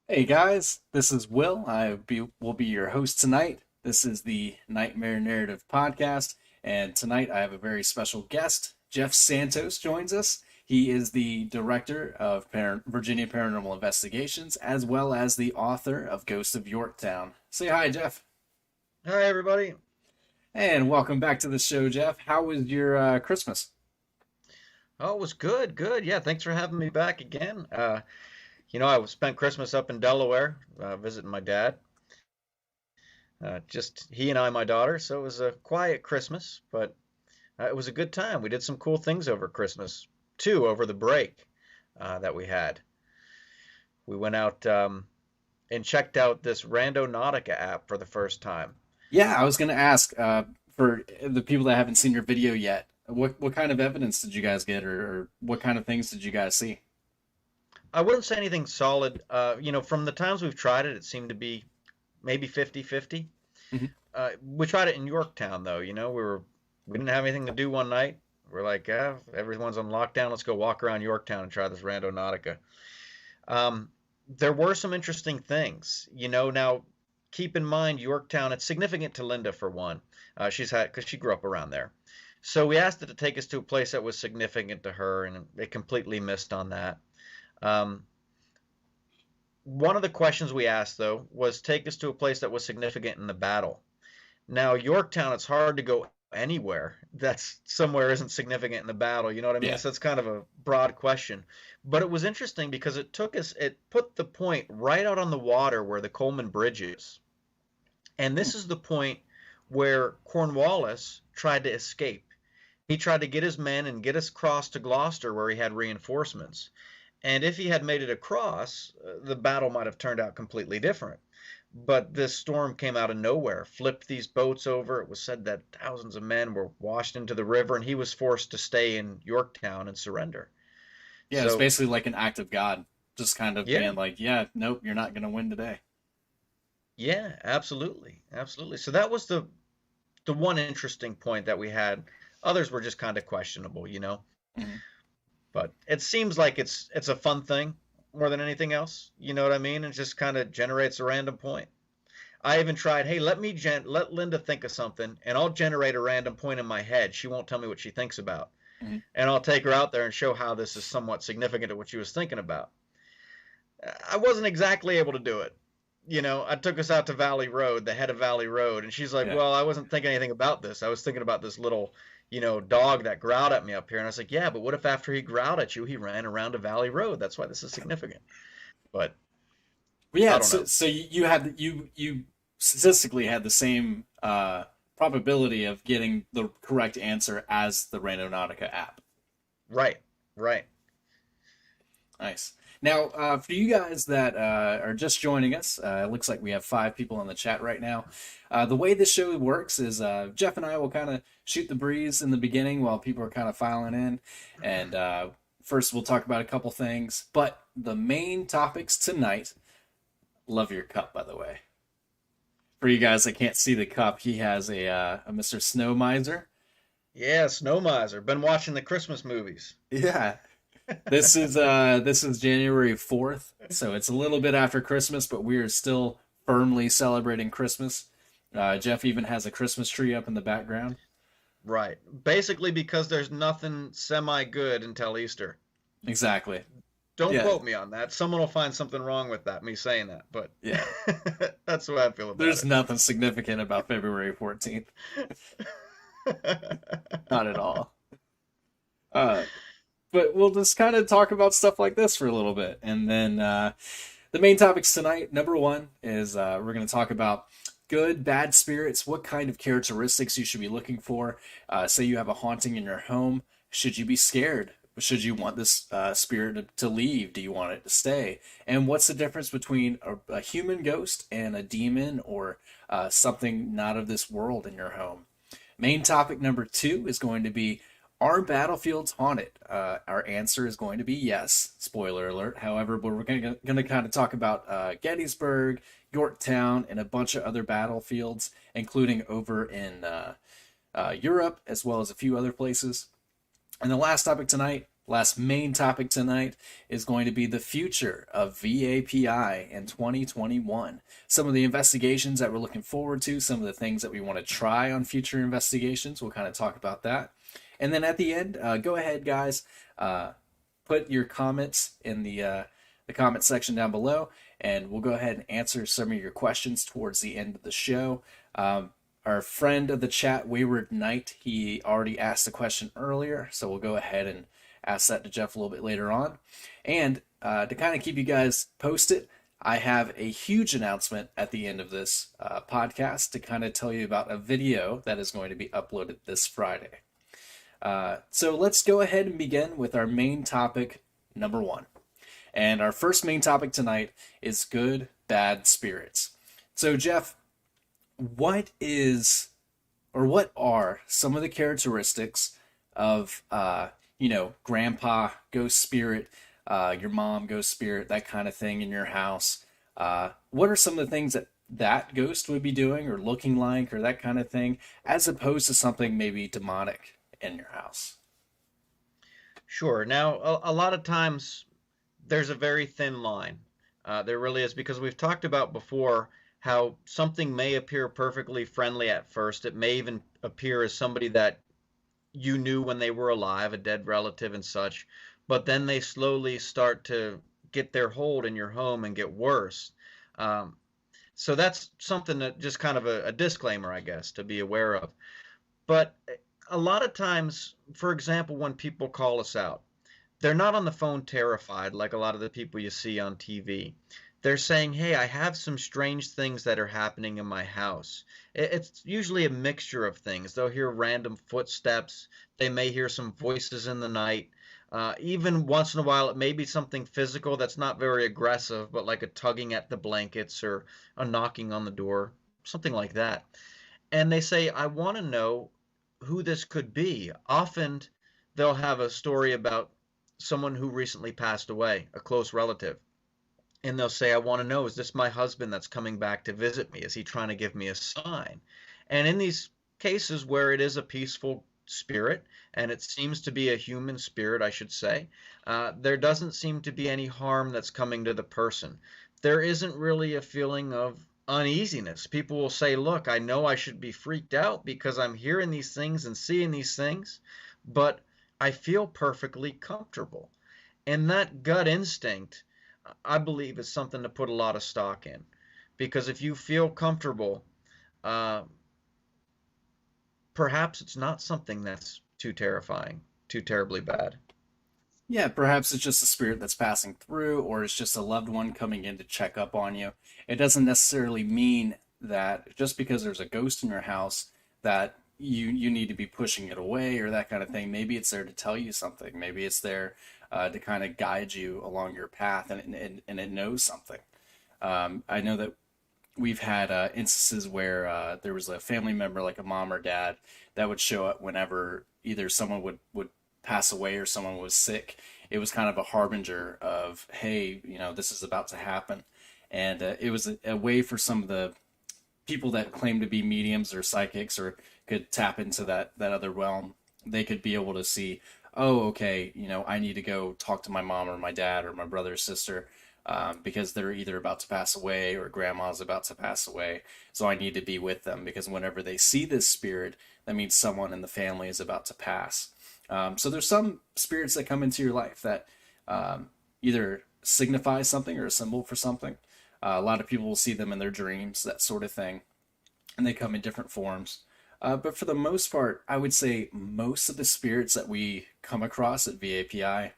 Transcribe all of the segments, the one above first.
Hey guys, this is Will. Will be your host tonight. This is the Nightmare Narrative podcast, and tonight I have a very special guest. Jeff Santos joins us. He is the director of Virginia Paranormal Investigations, as well as the author of Ghost of Yorktown. Say hi, Jeff, Hi, everybody. and welcome back to the show, Jeff. How was your Christmas? Oh, it was good, good. Yeah, thanks for having me back again. I spent Christmas up in Delaware, visiting my dad. Just he and I, my daughter. So it was a quiet Christmas, but it was a good time. We did some cool things over Christmas, too, over the break that we had. We went out and checked out this Randonautica app for the first time. Yeah, I was going to ask for the people that haven't seen your video yet. What kind of evidence did you guys get, or what kind of things did you guys see? I wouldn't say anything solid. From the times we've tried it, it seemed to be maybe 50-50. Mm-hmm. We tried it in Yorktown though, we didn't have anything to do one night. We're like, everyone's on lockdown. Let's go walk around Yorktown and try this Randonautica. Um, there were some interesting things, Now, keep in mind Yorktown. It's significant to Linda for one. Because she grew up around there. So we asked it to take us to a place that was significant to her, and it completely missed on that. Um, One of the questions we asked though was take us to a place that was significant in the battle. Now, Yorktown, it's hard to go anywhere that's somewhere isn't significant in the battle. You know what I mean? Yeah. So it's kind of a broad question. But it was interesting because it put the point right out on the water where the Coleman Bridge is. And this is the point where Cornwallis tried to escape. He tried to get his men and get us across to Gloucester where he had reinforcements. And if he had made it across, the battle might have turned out completely different. But this storm came out of nowhere, flipped these boats over. It was said that thousands of men were washed into the river, and he was forced to stay in Yorktown and surrender. Yeah, it's So, basically like an act of God, just kind of yeah, being like, yeah, nope, you're not going to win today. yeah, absolutely, absolutely. So that was the one interesting point that we had. Others were just kind of questionable. Hmm. But it seems like it's a fun thing more than anything else. You know what I mean? It just kind of generates a random point. I even tried, hey, let Linda think of something, and I'll generate a random point in my head. She won't tell me what she thinks about, Hmm. and I'll take her out there and show how this is somewhat significant to what she was thinking about. I wasn't exactly able to do it. I took us out to Valley Road, the head of Valley Road, and she's like, Yeah. "Well, I wasn't thinking anything about this. I was thinking about this little, dog that growled at me up here." And I was like, "Yeah, but what if after he growled at you, he ran around a Valley Road? That's why this is significant." But But I yeah, don't so know. you had you statistically had the same probability of getting the correct answer as the Randonautica app. Right, right. Nice. Now, for you guys that are just joining us, it looks like we have five people in the chat right now. The way this show works is Jeff and I will kind of shoot the breeze in the beginning while people are kind of filing in. And first, we'll talk about a couple things. But the main topics tonight, love your cup, by the way. For you guys that can't see the cup, he has a Mr. Snow Miser. Yeah, Snow Miser. Been watching the Christmas movies. Yeah. This is January 4th, so it's a little bit after Christmas, but we are still firmly celebrating Christmas. Jeff even has a Christmas tree up in the background. Right. Basically because there's nothing semi good until Easter. Exactly. Don't Yeah, quote me on that. Someone will find something wrong with that, me saying that, but yeah. that's the way I feel about There's nothing significant about February 14th. it. Not at all. Uh, but we'll just kind of talk about stuff like this for a little bit. And then the main topics tonight, number one, is we're going to talk about good, bad spirits, what kind of characteristics you should be looking for. Say you have a haunting in your home. Should you be scared? Should you want this spirit to leave? Do you want it to stay? And what's the difference between a human ghost and a demon or something not of this world in your home? Main topic number two is going to be, are battlefields haunted? Our answer is going to be yes. Spoiler alert. However, we're going to kind of talk about Gettysburg, Yorktown, and a bunch of other battlefields, including over in Europe, as well as a few other places. And the last topic tonight, Last main topic tonight is going to be the future of VAPI in 2021. Some of the investigations that we're looking forward to, some of the things that we want to try on future investigations. We'll kind of talk about that. And then at the end, go ahead, guys, put your comments in the comment section down below, and we'll go ahead and answer some of your questions towards the end of the show. Our friend of the chat, Wayward Knight, he already asked a question earlier, so we'll go ahead and ask that to Jeff a little bit later on. And to kind of keep you guys posted, I have a huge announcement at the end of this podcast to kind of tell you about a video that is going to be uploaded this Friday. So let's go ahead and begin with our main topic, number one. And our first main topic tonight is good, bad spirits. So, Jeff, what are some of the characteristics of, grandpa, ghost spirit, your mom, ghost spirit, that kind of thing in your house? What are some of the things that ghost would be doing or looking like or that kind of thing, as opposed to something maybe demonic in your house? Sure. Now, a lot of times there's a very thin line. There really is, because we've talked about before how something may appear perfectly friendly at first. It may even appear as somebody that you knew when they were alive, a dead relative and such, but then they slowly start to get their hold in your home and get worse. So that's something that just kind of a disclaimer, I guess, to be aware of. But a lot of times, for example, when people call us out, they're not on the phone terrified like a lot of the people you see on TV. They're saying, hey, I have some strange things that are happening in my house. It's usually a mixture of things. They'll hear random footsteps. They may hear some voices in the night. Even once in a while, it may be something physical that's not very aggressive, but like a tugging at the blankets or a knocking on the door, something like that. And they say, I want to know who this could be. Often they'll have a story about someone who recently passed away, a close relative. And they'll say, I want to know, is this my husband that's coming back to visit me? Is he trying to give me a sign? And in these cases where it is a peaceful spirit, and it seems to be a human spirit, I should say, there doesn't seem to be any harm that's coming to the person. There isn't really a feeling of uneasiness. People will say, look, I know I should be freaked out because I'm hearing these things and seeing these things, but I feel perfectly comfortable. And that gut instinct, I believe, is something to put a lot of stock in. Because if you feel comfortable, perhaps it's not something that's too terrifying, too terribly bad. Yeah, perhaps it's just a spirit that's passing through, or it's just a loved one coming in to check up on you. It doesn't necessarily mean that just because there's a ghost in your house that you need to be pushing it away or that kind of thing. Maybe it's there to tell you something. Maybe it's there to kind of guide you along your path, and it knows something. I know that we've had instances where there was a family member, like a mom or dad, that would show up whenever either someone would pass away or someone was sick. It was kind of a harbinger of, hey, this is about to happen. And it was a way for some of the people that claim to be mediums or psychics or could tap into that other realm. They could be able to see, oh, okay, I need to go talk to my mom or my dad or my brother or sister, because they're either about to pass away or grandma's about to pass away. So I need to be with them, because whenever they see this spirit, that means someone in the family is about to pass. So there's some spirits that come into your life that either signify something or a symbol for something. A lot of people will see them in their dreams, that sort of thing, and they come in different forms. But for the most part, I would say most of the spirits that we come across at VAPI,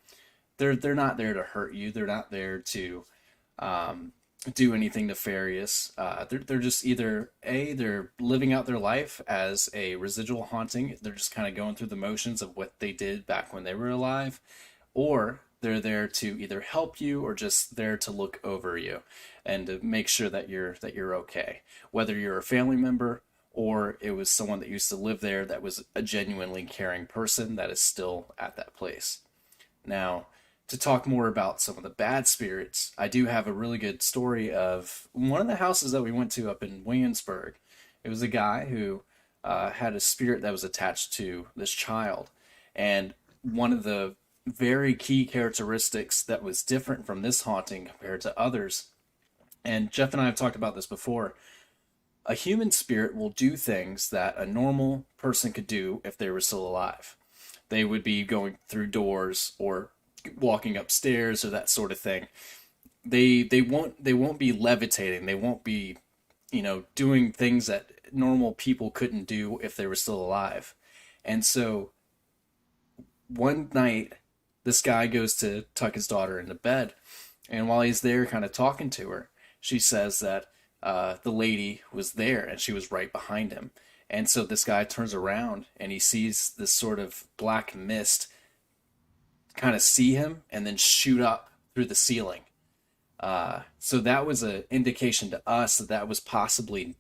they're not there to hurt you. They're not there to do anything nefarious. They're just either they're living out their life as a residual haunting. They're just kind of going through the motions of what they did back when they were alive, or they're there to either help you or just there to look over you and to make sure that you're okay. Whether you're a family member or it was someone that used to live there that was a genuinely caring person that is still at that place. Now, to talk more about some of the bad spirits, I do have a really good story of one of the houses that we went to up in Williamsburg. It was a guy who had a spirit that was attached to this child, and one of the very key characteristics that was different from this haunting compared to others. And Jeff and I have talked about this before. A human spirit will do things that a normal person could do if they were still alive. They would be going through doors or walking upstairs or that sort of thing. They won't be levitating. They won't be, doing things that normal people couldn't do if they were still alive. And so one night, this guy goes to tuck his daughter into bed, and while he's there, kind of talking to her, she says that the lady was there and she was right behind him. And so this guy turns around and he sees this sort of black mist kind of see him and then shoot up through the ceiling. So that was an indication to us that that was possibly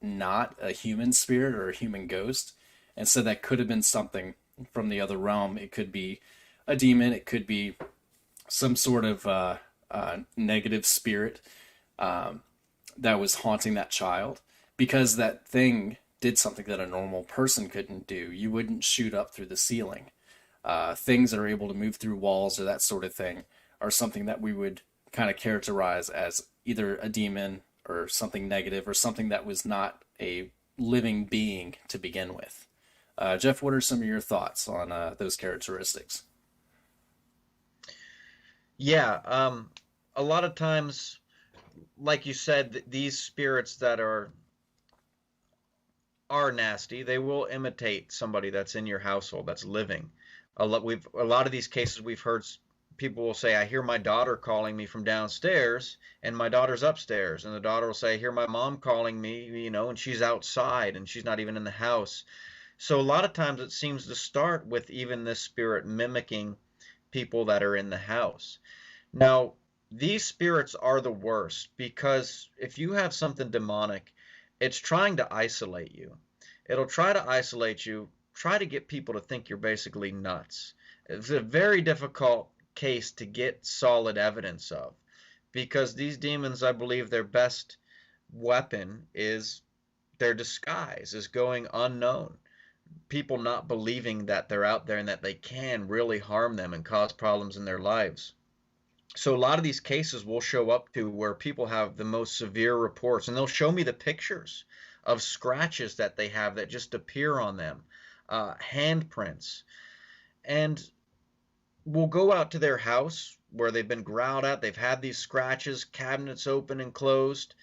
not a human spirit or a human ghost. And so that could have been something from the other realm. It could be a demon. It could be some sort of negative spirit that was haunting that child, because that thing did something that a normal person couldn't do. You wouldn't shoot up through the ceiling. Things that are able to move through walls or that sort of thing are something that we would kind of characterize as either a demon or something negative or something that was not a living being to begin with. Jeff, what are some of your thoughts on those characteristics? Yeah, a lot of times, like you said, these spirits that are nasty, they will imitate somebody that's in your household that's living. A lot of these cases we've heard people will say, I hear my daughter calling me from downstairs and my daughter's upstairs, and the daughter will say, I hear my mom calling me, and she's outside and she's not even in the house. So a lot of times it seems to start with even this spirit mimicking people that are in the house. Now, these spirits are the worst because if you have something demonic, it's trying to isolate you. It'll try to isolate you, try to get people to think you're basically nuts. It's a very difficult case to get solid evidence of, because these demons, I believe their best weapon is their disguise, is going unknown. People not believing that they're out there and that they can really harm them and cause problems in their lives. So a lot of these cases will show up to where people have the most severe reports, and they'll show me the pictures of scratches that they have that just appear on them, handprints, and we'll go out to their house where they've been growled at. They've had these scratches, cabinets open and closed,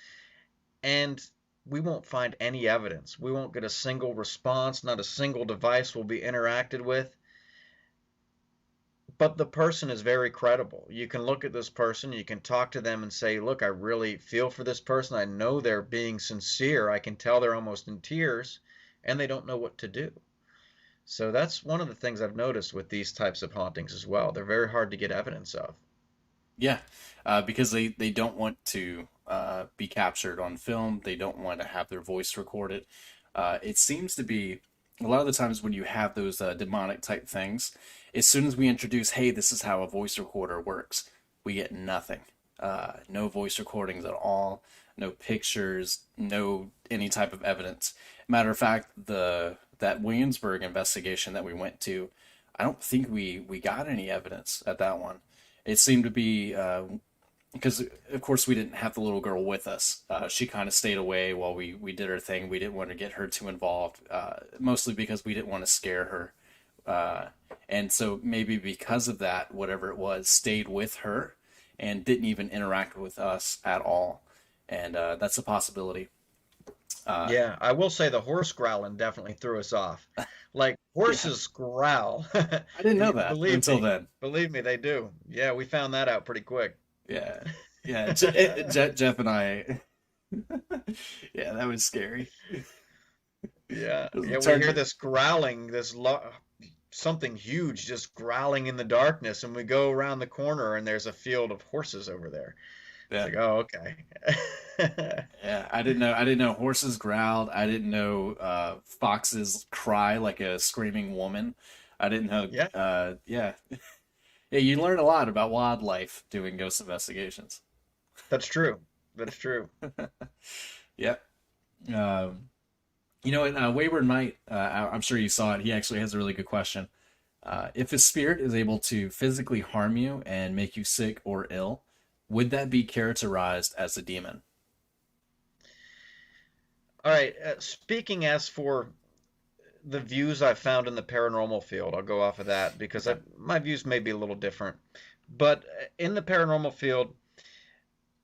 and we won't find any evidence. We won't get a single response. Not a single device will be interacted with. But the person is very credible. You can look at this person, you can talk to them and say, look, I really feel for this person. I know they're being sincere. I can tell they're almost in tears, and they don't know what to do. So that's one of the things I've noticed with these types of hauntings as well. They're very hard to get evidence of. Yeah, because they don't want to be captured on film. They don't want to have their voice recorded. It seems to be a lot of the times when you have those demonic type things, as soon as we introduce, hey, this is how a voice recorder works, we get nothing. No voice recordings at all, no pictures, no any type of evidence. Matter of fact, that Williamsburg investigation that we went to, I don't think we got any evidence at that one. It seemed to be because of course we didn't have the little girl with us. She kind of stayed away while we did her thing. We didn't want to get her too involved, mostly because we didn't want to scare her. And so maybe because of that, whatever it was, stayed with her and didn't even interact with us at all. And that's a possibility. Yeah, I will say the horse growling definitely threw us off. Like Yeah, horses growl. I didn't know that Believe until me, then. believe me, they do. Yeah, we found that out pretty quick. Yeah, yeah. Jeff and I. Yeah, that was scary. Yeah, yeah, we hear Turned. this growling, something huge just growling in the darkness, and we go around the corner and there's a field of horses over there. It's Yeah, like, oh, okay. yeah. I didn't know horses growled. I didn't know foxes cry like a screaming woman. I didn't know. Yeah, Yeah, yeah. You learn a lot about wildlife doing ghost investigations. that's true. That's true. Yep. In Wayward Night, I'm sure you saw it. He actually has a really good question. If a spirit is able to physically harm you and make you sick or ill, would that be characterized as a demon? All right. Speaking as for the views I've found in the paranormal field, I'll go off of that because Yeah. my views may be a little different. But in the paranormal field,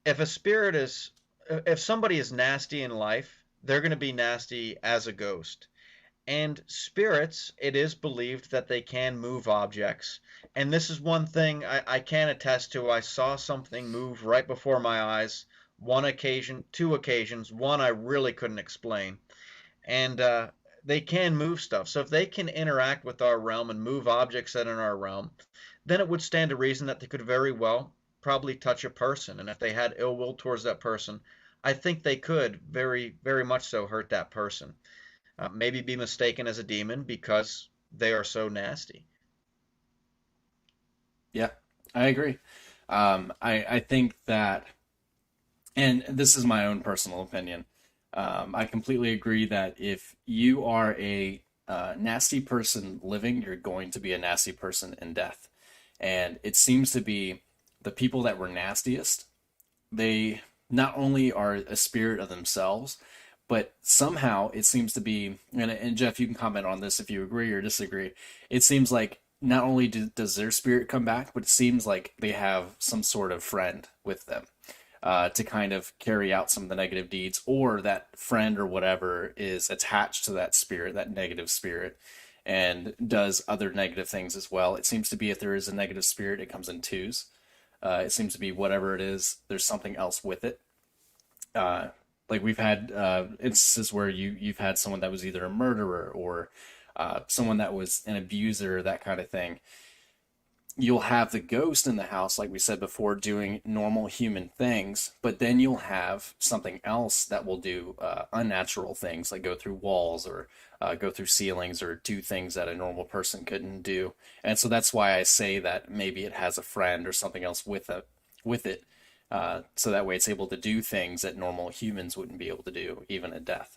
if a spirit is, if somebody is nasty in life, they're going to be nasty as a ghost. And spirits, it is believed that they can move objects. And this is one thing I can attest to. I saw something move right before my eyes, one occasion, two occasions, one I really couldn't explain. And they can move stuff. So if they can interact with our realm and move objects that are in our realm, then it would stand to reason that they could very well probably touch a person. And if they had ill will towards that person, I think they could very, very much so hurt that person. Maybe be mistaken as a demon because they are so nasty. Yeah, I agree. I think that, and this is my own personal opinion. I completely agree that if you are a nasty person living, you're going to be a nasty person in death. And it seems to be the people that were nastiest, they not only are a spirit of themselves, but somehow it seems to be, and Jeff, you can comment on this if you agree or disagree. It seems like not only does their spirit come back, but it seems like they have some sort of friend with them to kind of carry out some of the negative deeds, or that friend or whatever is attached to that spirit, that negative spirit, and does other negative things as well. It seems to be if there is a negative spirit, it comes in twos. It seems to be whatever it is, there's something else with it. Uh, like we've had instances where you've had someone that was either a murderer or someone that was an abuser, that kind of thing. You'll have the ghost in the house, like we said before, doing normal human things, but then you'll have something else that will do unnatural things, like go through walls or go through ceilings or do things that a normal person couldn't do. And so that's why I say that maybe it has a friend or something else with it, so that way it's able to do things that normal humans wouldn't be able to do, even at death.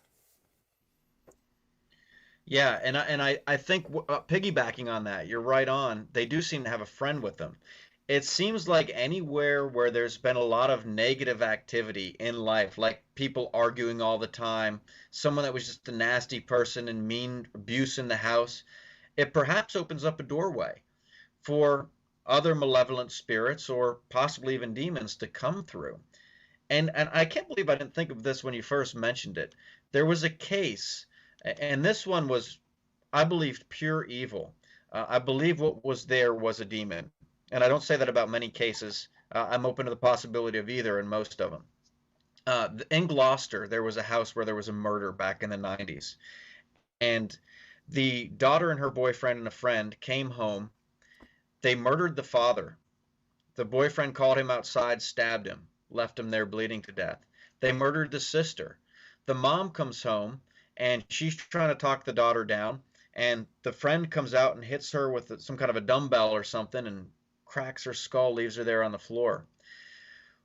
Yeah, and I think piggybacking on that, you're right on. They do seem to have a friend with them. It seems like anywhere where there's been a lot of negative activity in life, like people arguing all the time, someone that was just a nasty person and mean abuse in the house, it perhaps opens up a doorway for other malevolent spirits or possibly even demons to come through. And I can't believe I didn't think of this when you first mentioned it. There was a case, and this one was, I believed, pure evil. I believe what was there was a demon. And I don't say that about many cases. I'm open to the possibility of either in most of them. In Gloucester, there was a house where there was a murder back in the 90s. And the daughter and her boyfriend and a friend came home. They murdered the father. The boyfriend called him outside, stabbed him, left him there bleeding to death. They murdered the sister. The mom comes home and she's trying to talk the daughter down, and the friend comes out and hits her with some kind of a dumbbell or something and cracks her skull, leaves her there on the floor.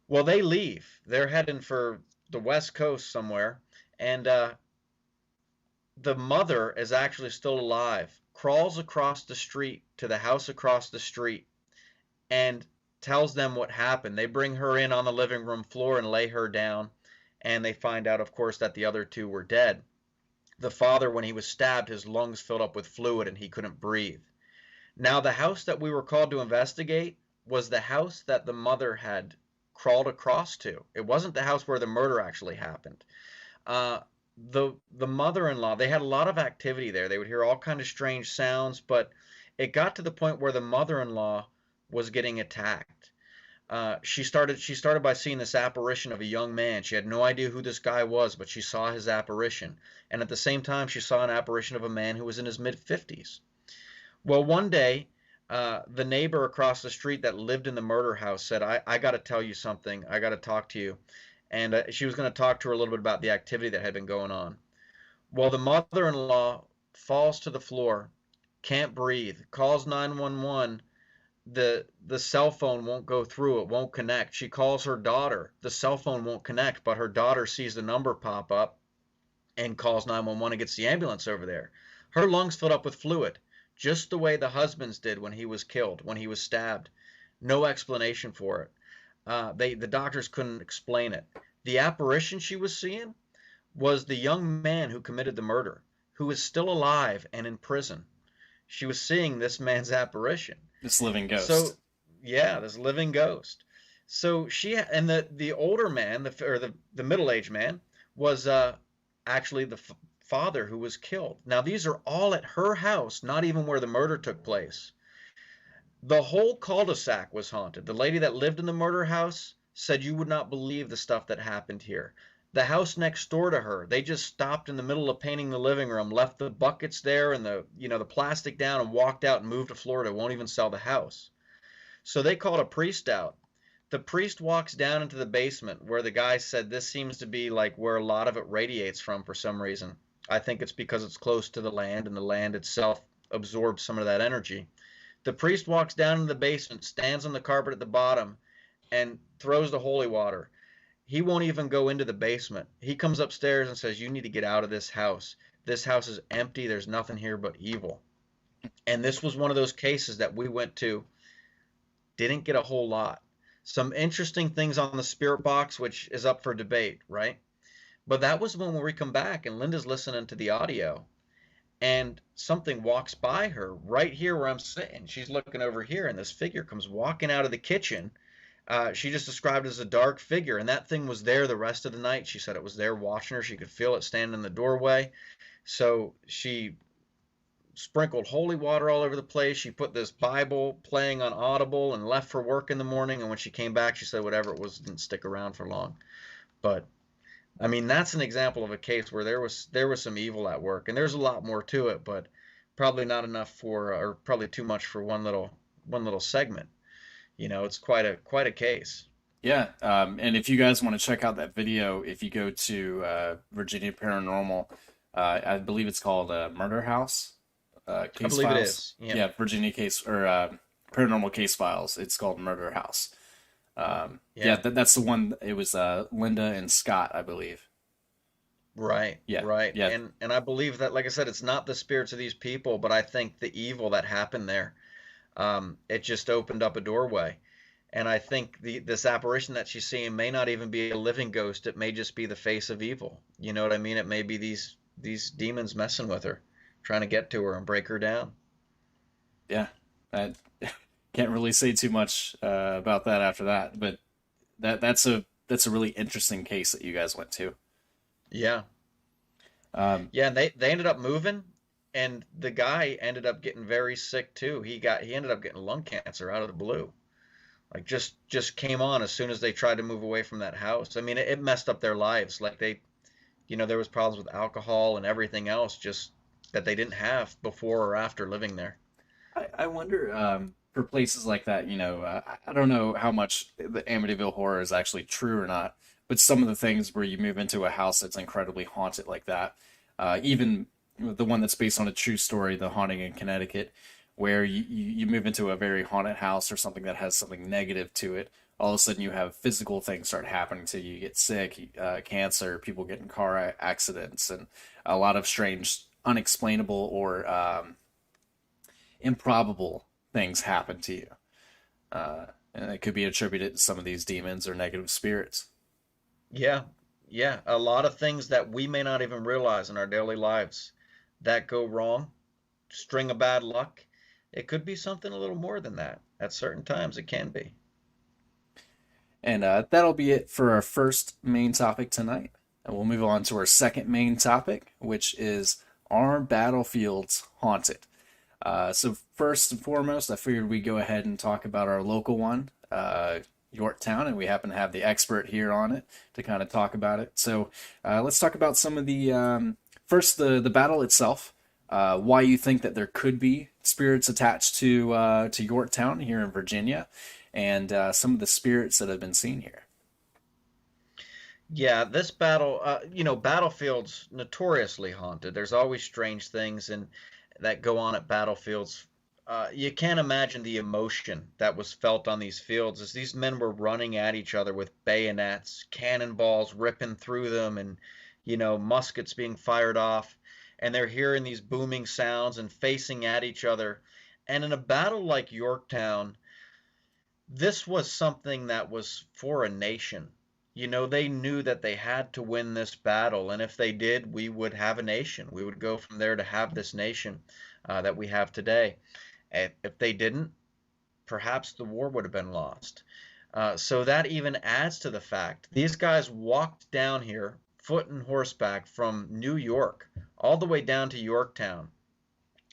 Well, they leave. They're heading for the West Coast somewhere, and the mother is actually still alive, crawls across the street to the house across the street, and tells them what happened. They bring her in on the living room floor and lay her down, and they find out, of course, that the other two were dead. The father, when he was stabbed, his lungs filled up with fluid and he couldn't breathe. Now, the house that we were called to investigate was the house that the mother had crawled across to. It wasn't the house where the murder actually happened. Uh, the mother-in-law, they had a lot of activity there. They would hear all kind of strange sounds, but it got to the point where the mother-in-law was getting attacked. She started by seeing this apparition of a young man. She had no idea who this guy was, but she saw his apparition. And at the same time, she saw an apparition of a man who was in his mid 50s. Well, one day, the neighbor across the street that lived in the murder house said, I got to tell you something. I got to talk to you. And she was going to talk to her a little bit about the activity that had been going on. Well, the mother-in-law falls to the floor, can't breathe, calls 911. The cell phone won't go through, it won't connect. She calls her daughter, the cell phone won't connect, but her daughter sees the number pop up and calls 911 and gets the ambulance over there. Her lungs filled up with fluid, just the way the husband's did when he was killed, when he was stabbed. No explanation for it. The doctors couldn't explain it. The apparition she was seeing was the young man who committed the murder, who is still alive and in prison. She was seeing this man's apparition. This living ghost. So, yeah, this living ghost. So and the older man, the middle-aged man, was actually the father who was killed. Now these are all at her house, not even where the murder took place. The whole cul-de-sac was haunted. The lady that lived in the murder house said you would not believe the stuff that happened here. The house next door to her, they just stopped in the middle of painting the living room, left the buckets there and the plastic down and walked out and moved to Florida, won't even sell the house. So they called a priest out. The priest walks down into the basement where the guy said this seems to be like where a lot of it radiates from for some reason. I think it's because it's close to the land and the land itself absorbs some of that energy. The priest walks down in the basement, stands on the carpet at the bottom, and throws the holy water. He won't even go into the basement. He comes upstairs and says, "You need to get out of this house. This house is empty. There's nothing here but evil." And this was one of those cases that we went to, didn't get a whole lot. Some interesting things on the spirit box, which is up for debate, right? But that was when we come back and Linda's listening to the audio and something walks by her right here where I'm sitting. She's looking over here, and this figure comes walking out of the kitchen. She just described it as a dark figure, and that thing was there the rest of the night. She said it was there watching her. She could feel it standing in the doorway. So she sprinkled holy water all over the place. She put this Bible playing on Audible and left for work in the morning. And when she came back, she said whatever it was didn't stick around for long. But I mean, that's an example of a case where there was some evil at work, and there's a lot more to it, but probably not enough for, or probably too much for one little segment. It's quite a case. Yeah, and if you guys want to check out that video, if you go to Virginia Paranormal, I believe it's called Murder House I Case believe it Files. is. Yeah. Yeah, Virginia Case or Paranormal Case Files. It's called Murder House. Yeah, Yeah. that's the one. It was Linda and Scott, I believe. Right. Yeah, Right. yeah, And I believe that, like I said, it's not the spirits of these people, but I think the evil that happened there, it just opened up a doorway. And I think this apparition that she's seeing may not even be a living ghost. It may just be the face of evil. You know what I mean? It may be these demons messing with her, trying to get to her and break her down. yeah. I can't really say too much about that after that, but that's a really interesting case that you guys went to. Yeah. Um, Yeah, and they ended up moving, and the guy ended up getting very sick too. He ended up getting lung cancer out of the blue. Like just came on as soon as they tried to move away from that house. I mean, it messed up their lives. Like there was problems with alcohol and everything else just that they didn't have before or after living there. I wonder for places like that, I don't know how much the Amityville horror is actually true or not, but some of the things where you move into a house that's incredibly haunted like that, even the one that's based on a true story, The Haunting in Connecticut, where you move into a very haunted house or something that has something negative to it, all of a sudden you have physical things start happening to you. You get sick, cancer, people get in car accidents, and a lot of strange, unexplainable or improbable things happen to you. And it could be attributed to some of these demons or negative spirits. Yeah, yeah, a lot of things that we may not even realize in our daily lives that go wrong, string of bad luck. It could be something a little more than that. At certain times, it can be. And that'll be it for our first main topic tonight. And we'll move on to our second main topic, which is, are battlefields haunted? So first and foremost, I figured we'd go ahead and talk about our local one, Yorktown, and we happen to have the expert here on it to kind of talk about it. So let's talk about some of the first the battle itself, why you think that there could be spirits attached to Yorktown here in Virginia, and some of the spirits that have been seen here. Yeah, this battle, battlefields notoriously haunted. There's always strange things that go on at battlefields. You can't imagine the emotion that was felt on these fields as these men were running at each other with bayonets, cannonballs ripping through them, and muskets being fired off. and they're hearing these booming sounds and facing at each other. And in a battle like Yorktown, this was something that was for a nation. You know, they knew that they had to win this battle, and if they did, we would have a nation. We would go from there to have this nation that we have today. If they didn't, perhaps the war would have been lost. So that even adds to the fact these guys walked down here, foot and horseback, from New York all the way down to Yorktown,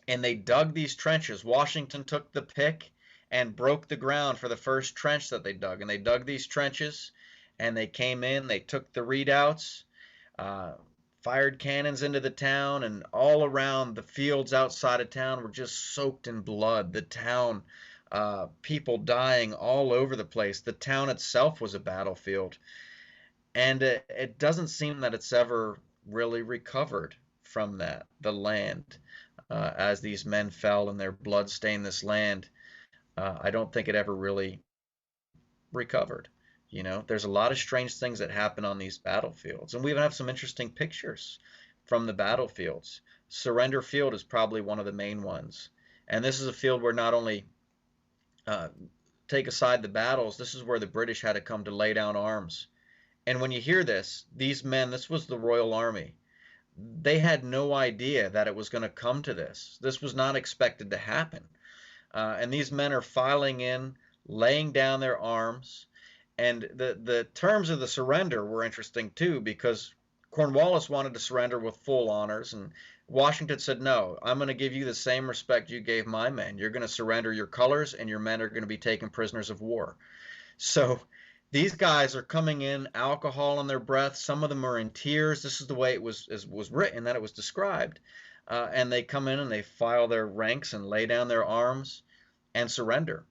and they dug these trenches. Washington took the pick and broke the ground for the first trench that they dug. And they dug these trenches and they came in, they took the readouts, uh, fired cannons into the town, and all around the fields outside of town were just soaked in blood. The town, people dying all over the place. The town itself was a battlefield. And it doesn't seem that it's ever really recovered from that, the land. As these men fell and their blood stained this land, I don't think it ever really recovered. You know, there's a lot of strange things that happen on these battlefields, and we even have some interesting pictures from the battlefields. Surrender Field is probably one of the main ones, and this is a field where not only uh, take aside the battles, this is where the British had to come to lay down arms. And when you hear this, these men, this was the Royal Army. They had no idea that it was going to come to this. This was not expected to happen. And these men are filing in, laying down their arms. And the terms of the surrender were interesting too, because Cornwallis wanted to surrender with full honors, and Washington said, no, I'm going to give you the same respect you gave my men. You're going to surrender your colors, and your men are going to be taken prisoners of war. So these guys are coming in, alcohol in their breath. Some of them are in tears. This is the way it was written, that it was described. And they come in and they file their ranks and lay down their arms and surrender.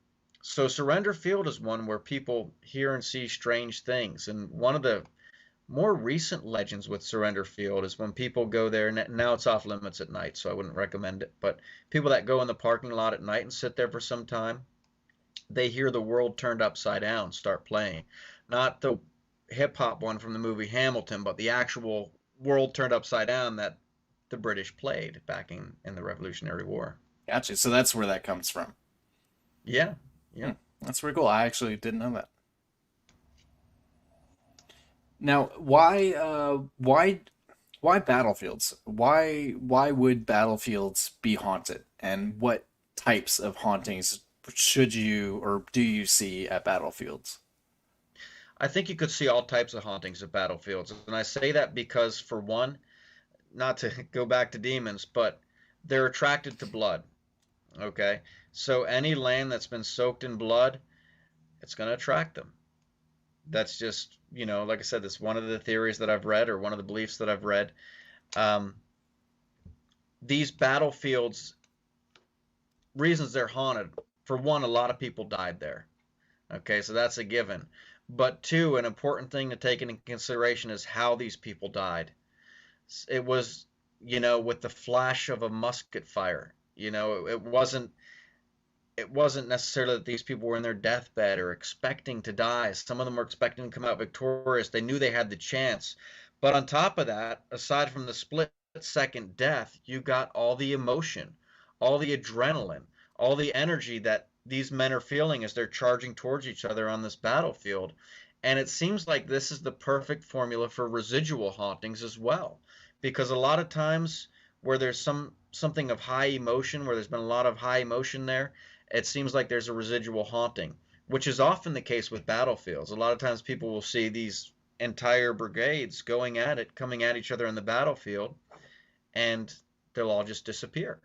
So Surrender Field is one where people hear and see strange things. And one of the more recent legends with Surrender Field is when people go there, now it's off limits at night, so I wouldn't recommend it, but people that go in the parking lot at night and sit there for some time, they hear The World Turned Upside Down start playing. Not the hip hop one from the movie Hamilton, but the actual World Turned Upside Down that the British played back in the Revolutionary War. Gotcha. So that's where that comes from. Yeah, Hmm. yeah. That's pretty cool. I actually didn't know that. Now, why battlefields? Why would battlefields be haunted? And what types of hauntings should you or do you see at battlefields? I think you could see all types of hauntings of battlefields. And I say that because, for one, not to go back to demons, but they're attracted to blood. Okay? So any land that's been soaked in blood, it's going to attract them. That's just, like I said, that's one of the theories that I've read, or one of the beliefs that I've read. Um, these battlefields, reasons they're haunted, for one, a lot of people died there. Okay, so that's a given. But two, an important thing to take into consideration is how these people died. It was, with the flash of a musket fire. It wasn't necessarily that these people were in their deathbed or expecting to die. Some of them were expecting to come out victorious. They knew they had the chance. But on top of that, aside from the split second death, you got all the emotion, all the adrenaline, all the energy that these men are feeling as they're charging towards each other on this battlefield. And it seems like this is the perfect formula for residual hauntings as well. Because a lot of times where there's something of high emotion, where there's been a lot of high emotion there, it seems like there's a residual haunting, which is often the case with battlefields. A lot of times people will see these entire brigades going at it, coming at each other in the battlefield, and they'll all just disappear.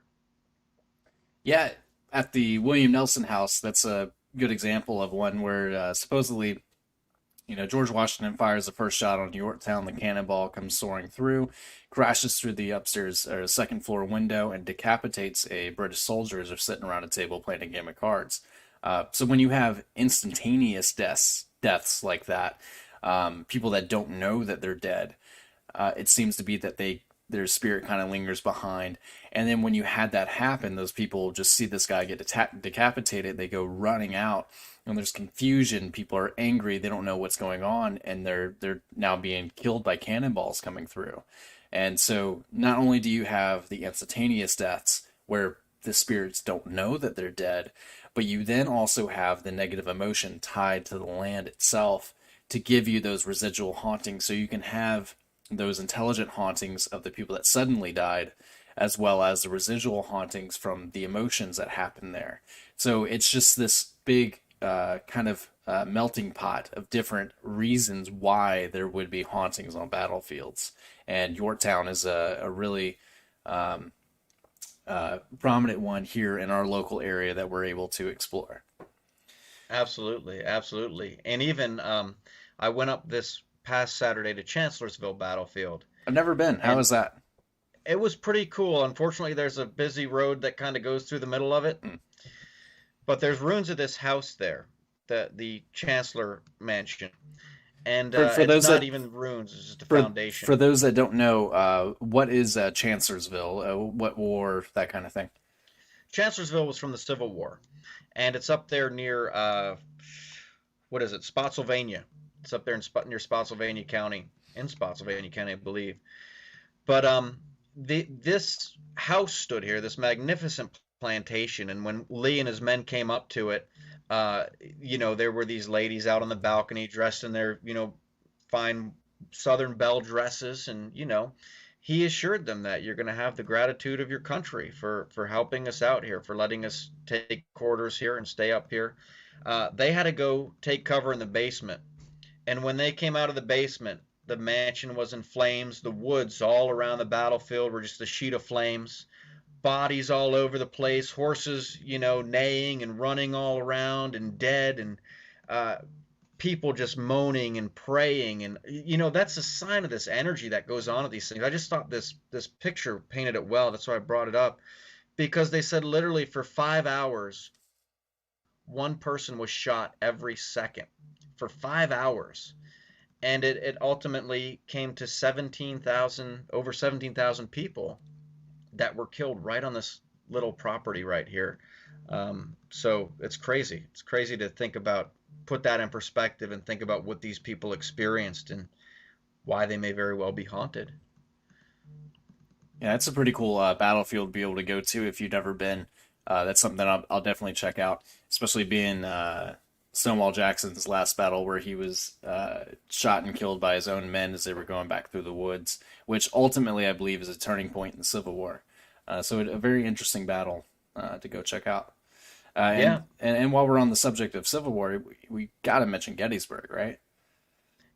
Yeah, at the William Nelson House, that's a good example of one where supposedly, George Washington fires the first shot on Yorktown. The cannonball comes soaring through, crashes through the upstairs or second floor window, and decapitates a British soldier as they're sitting around a table playing a game of cards. So when you have instantaneous deaths like that, people that don't know that they're dead, it seems to be that their spirit kind of lingers behind. And then when you had that happen, those people just see this guy get decapitated. They go running out, and there's confusion. People are angry. They don't know what's going on, and they're now being killed by cannonballs coming through. And so not only do you have the instantaneous deaths where the spirits don't know that they're dead, but you then also have the negative emotion tied to the land itself to give you those residual hauntings so you can have those intelligent hauntings of the people that suddenly died, as well as the residual hauntings from the emotions that happen there. So it's just this big melting pot of different reasons why there would be hauntings on battlefields. And Yorktown is a really prominent one here in our local area that we're able to explore. Absolutely, absolutely. And even I went up this past Saturday to Chancellorsville Battlefield, I've never been. How and is that? it was pretty cool. Unfortunately, there's a busy road that kind of goes through the middle of it, Hmm. but there's ruins of this house there, the Chancellor Mansion, and For it's those not that even ruins; it's just a for foundation. those that don't know, what is Chancellorsville? What war? That kind of thing. Chancellorsville was from the Civil War, and it's up there near what is it, Spotsylvania? It's up there near Spotsylvania County, in Spotsylvania County, I believe. But this house stood here, this magnificent plantation, and when Lee and his men came up to it, uh, there were these ladies out on the balcony dressed in their, fine Southern belle dresses, and he assured them that you're going to have the gratitude of your country for helping us out here, for letting us take quarters here and stay up here. They had to go take cover in the basement, and when they came out of the basement, the mansion was in flames. The woods all around the battlefield were just a sheet of flames. Bodies all over the place, horses, neighing and running all around and dead, and uh, people just moaning and praying. And that's a sign of this energy that goes on at these things. I just thought this picture painted it well. That's why I brought it up, because they said literally for 5 hours, one person was shot every second for 5 hours, and it ultimately came to 17,000, over 17,000 people that were killed right on this little property right here. So it's crazy. It's crazy to think about, put that in perspective, and think about what these people experienced and why they may very well be haunted. Yeah, it's a pretty cool battlefield to be able to go to if you've never been. That's something that I'll definitely check out, especially being Stonewall Jackson's last battle where he was shot and killed by his own men as they were going back through the woods, which ultimately I believe is a turning point in the Civil War. So a very interesting battle to go check out. Yeah, And while we're on the subject of Civil War, we got to mention Gettysburg, right?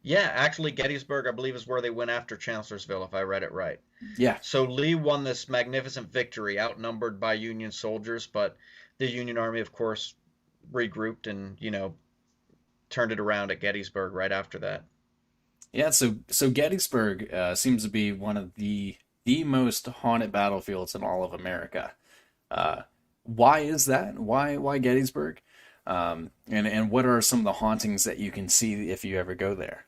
yeah. Actually, Gettysburg, I believe, is where they went after Chancellorsville, if I read it right. Yeah, So Lee won this magnificent victory, outnumbered by Union soldiers, but the Union Army, of course, regrouped and turned it around at Gettysburg right after that. yeah. So Gettysburg seems to be one of the most haunted battlefields in all of America. Uh, why is that? Why Gettysburg? And what are some of the hauntings that you can see if you ever go there?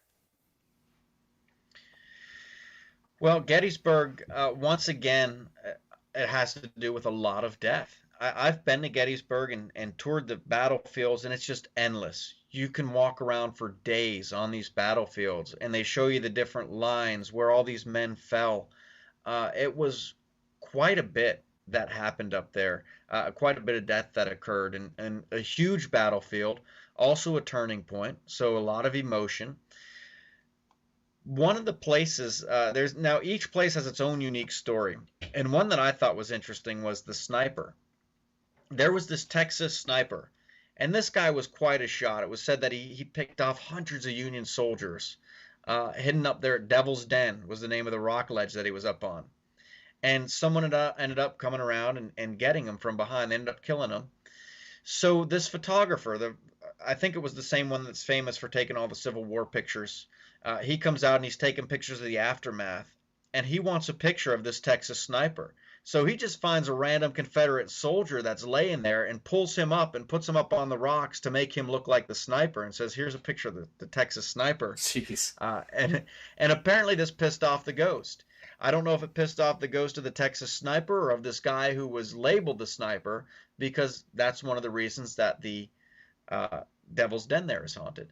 Well, Gettysburg, once again, it has to do with a lot of death. I've been to Gettysburg and toured the battlefields, and it's just endless. You can walk around for days on these battlefields, and they show you the different lines where all these men fell. It was quite a bit that happened up there, quite a bit of death that occurred, and a huge battlefield, also a turning point, so a lot of emotion. One of the places, there's now each place has its own unique story, and one that I thought was interesting was the sniper. There was this Texas sniper, and this guy was quite a shot. It was said that he picked off hundreds of Union soldiers, hidden up there at Devil's Den was the name of the rock ledge that he was up on. And someone ended up coming around and getting him from behind. They ended up killing him. So this photographer, I think it was the same one that's famous for taking all the Civil War pictures. He comes out and he's taking pictures of the aftermath, and he wants a picture of this Texas sniper. So he just finds a random Confederate soldier that's laying there and pulls him up and puts him up on the rocks to make him look like the sniper, and says, "Here's a picture of the Texas sniper." Jeez. And apparently this pissed off the ghost. I don't know if it pissed off the ghost of the Texas sniper or of this guy who was labeled the sniper, because that's one of the reasons that the uh, Devil's Den there is haunted.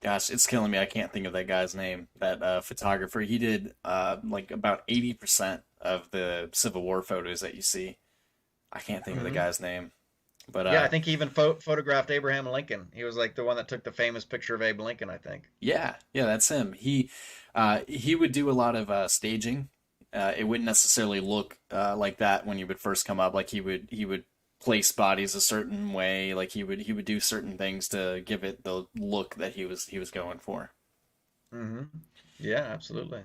Gosh, it's killing me. I can't think of that guy's name. That photographer. He did like about 80% of the Civil War photos that you see. I can't think of the Hmm. guy's name, but Yeah, I think he even photographed Abraham Lincoln. He was like the one that took the famous picture of Abe Lincoln, I think. yeah, yeah, that's him. He would do a lot of staging. It wouldn't necessarily look like that when you would first come up. Like he would place bodies a certain way. Like he would do certain things to give it the look that he was going for. Hmm. Yeah, absolutely.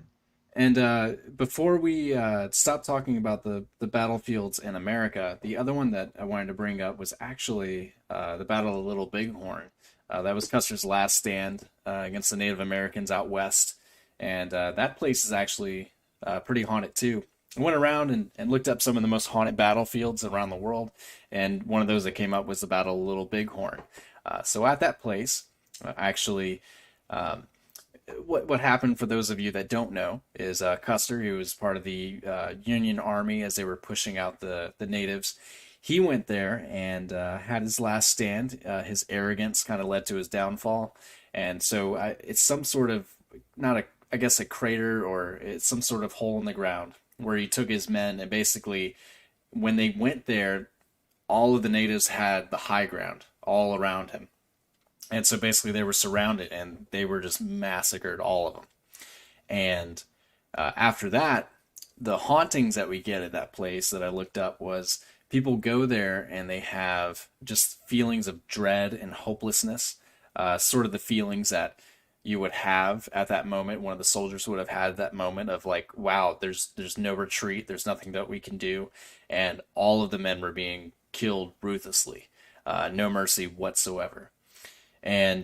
And before we stop talking about the battlefields in America, the other one that I wanted to bring up was actually the Battle of Little Bighorn. That was Custer's last stand against the Native Americans out west, and that place is actually pretty haunted too. I went around and looked up some of the most haunted battlefields around the world, and one of those that came up was the Battle of Little Bighorn. So at that place, actually, um, what happened for those of you that don't know is Custer, who was part of the Union Army as they were pushing out the natives. He went there and had his last stand. His arrogance kind of led to his downfall, and so it's some sort of not a I guess a crater or it's some sort of hole in the ground where he took his men and basically when they went there, all of the natives had the high ground all around him. And so basically they were surrounded and they were just massacred, all of them. And after that, the hauntings that we get at that place that I looked up was people go there and they have just feelings of dread and hopelessness, sort of the feelings that you would have at that moment. One of the soldiers would have had that moment of like, wow, there's no retreat, there's nothing that we can do, and all of the men were being killed ruthlessly, no mercy whatsoever. And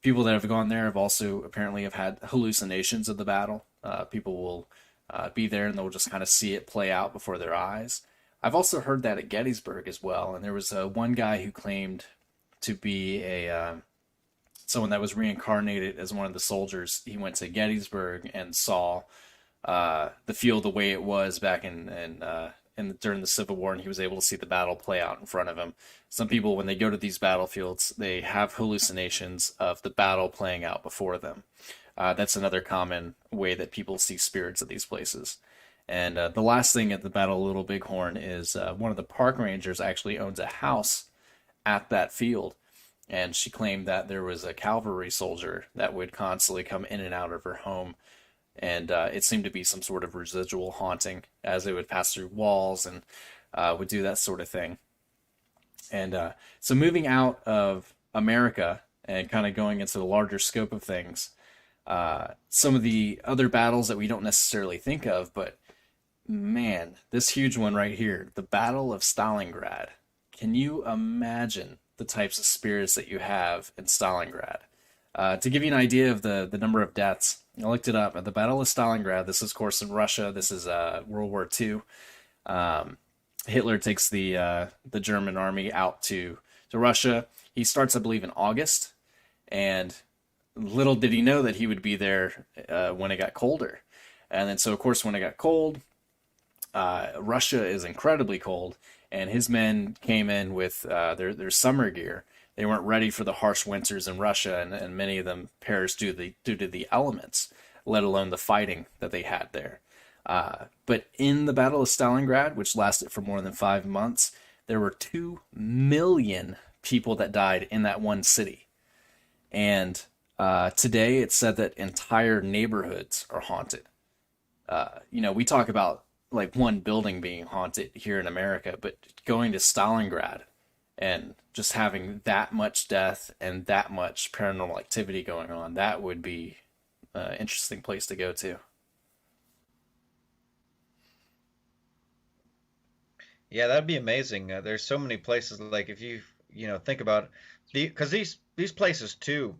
people that have gone there have also apparently have had hallucinations of the battle. People will be there and they'll just kind of see it play out before their eyes. I've also heard that at Gettysburg as well. And there was one guy who claimed to be a someone that was reincarnated as one of the soldiers. He went to Gettysburg and saw the field the way it was back during the Civil War, and he was able to see the battle play out in front of him. Some people, when they go to these battlefields, they have hallucinations of the battle playing out before them. That's another common way that people see spirits at these places. And the last thing at the Battle of Little Bighorn is one of the park rangers actually owns a house at that field. And she claimed that there was a cavalry soldier that would constantly come in and out of her home, and it seemed to be some sort of residual haunting as they would pass through walls and would do that sort of thing. And so moving out of America and kind of going into the larger scope of things, some of the other battles that we don't necessarily think of, but man, this huge one right here, the Battle of Stalingrad. Can you imagine the types of spirits that you have in Stalingrad? To give you an idea of the number of deaths, I looked it up. At the Battle of Stalingrad, this is, of course, in Russia. This is World War II. Hitler takes the German army out to Russia. He starts, I believe, in August, and little did he know that he would be there when it got colder. And then, so of course, when it got cold, Russia is incredibly cold, and his men came in with their summer gear. They weren't ready for the harsh winters in Russia, and many of them perished due to the elements, let alone the fighting that they had there. But in the Battle of Stalingrad, which lasted for more than 5 months, there were 2 million people that died in that one city. And today it's said that entire neighborhoods are haunted. We talk about like one building being haunted here in America, but going to Stalingrad and just having that much death and that much paranormal activity going on, that would be an interesting place to go to. Yeah, that'd be amazing. There's so many places like if you think about because these places too,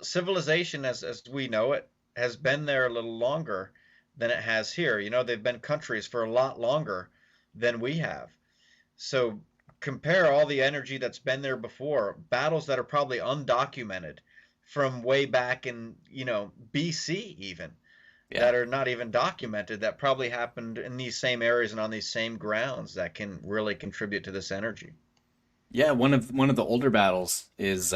civilization as we know it has been there a little longer than it has here. They've been countries for a lot longer than we have. So compare all the energy that's been there before, battles that are probably undocumented from way back in, BC even, Yeah. that are not even documented that probably happened in these same areas and on these same grounds that can really contribute to this energy. Yeah, one of the older battles is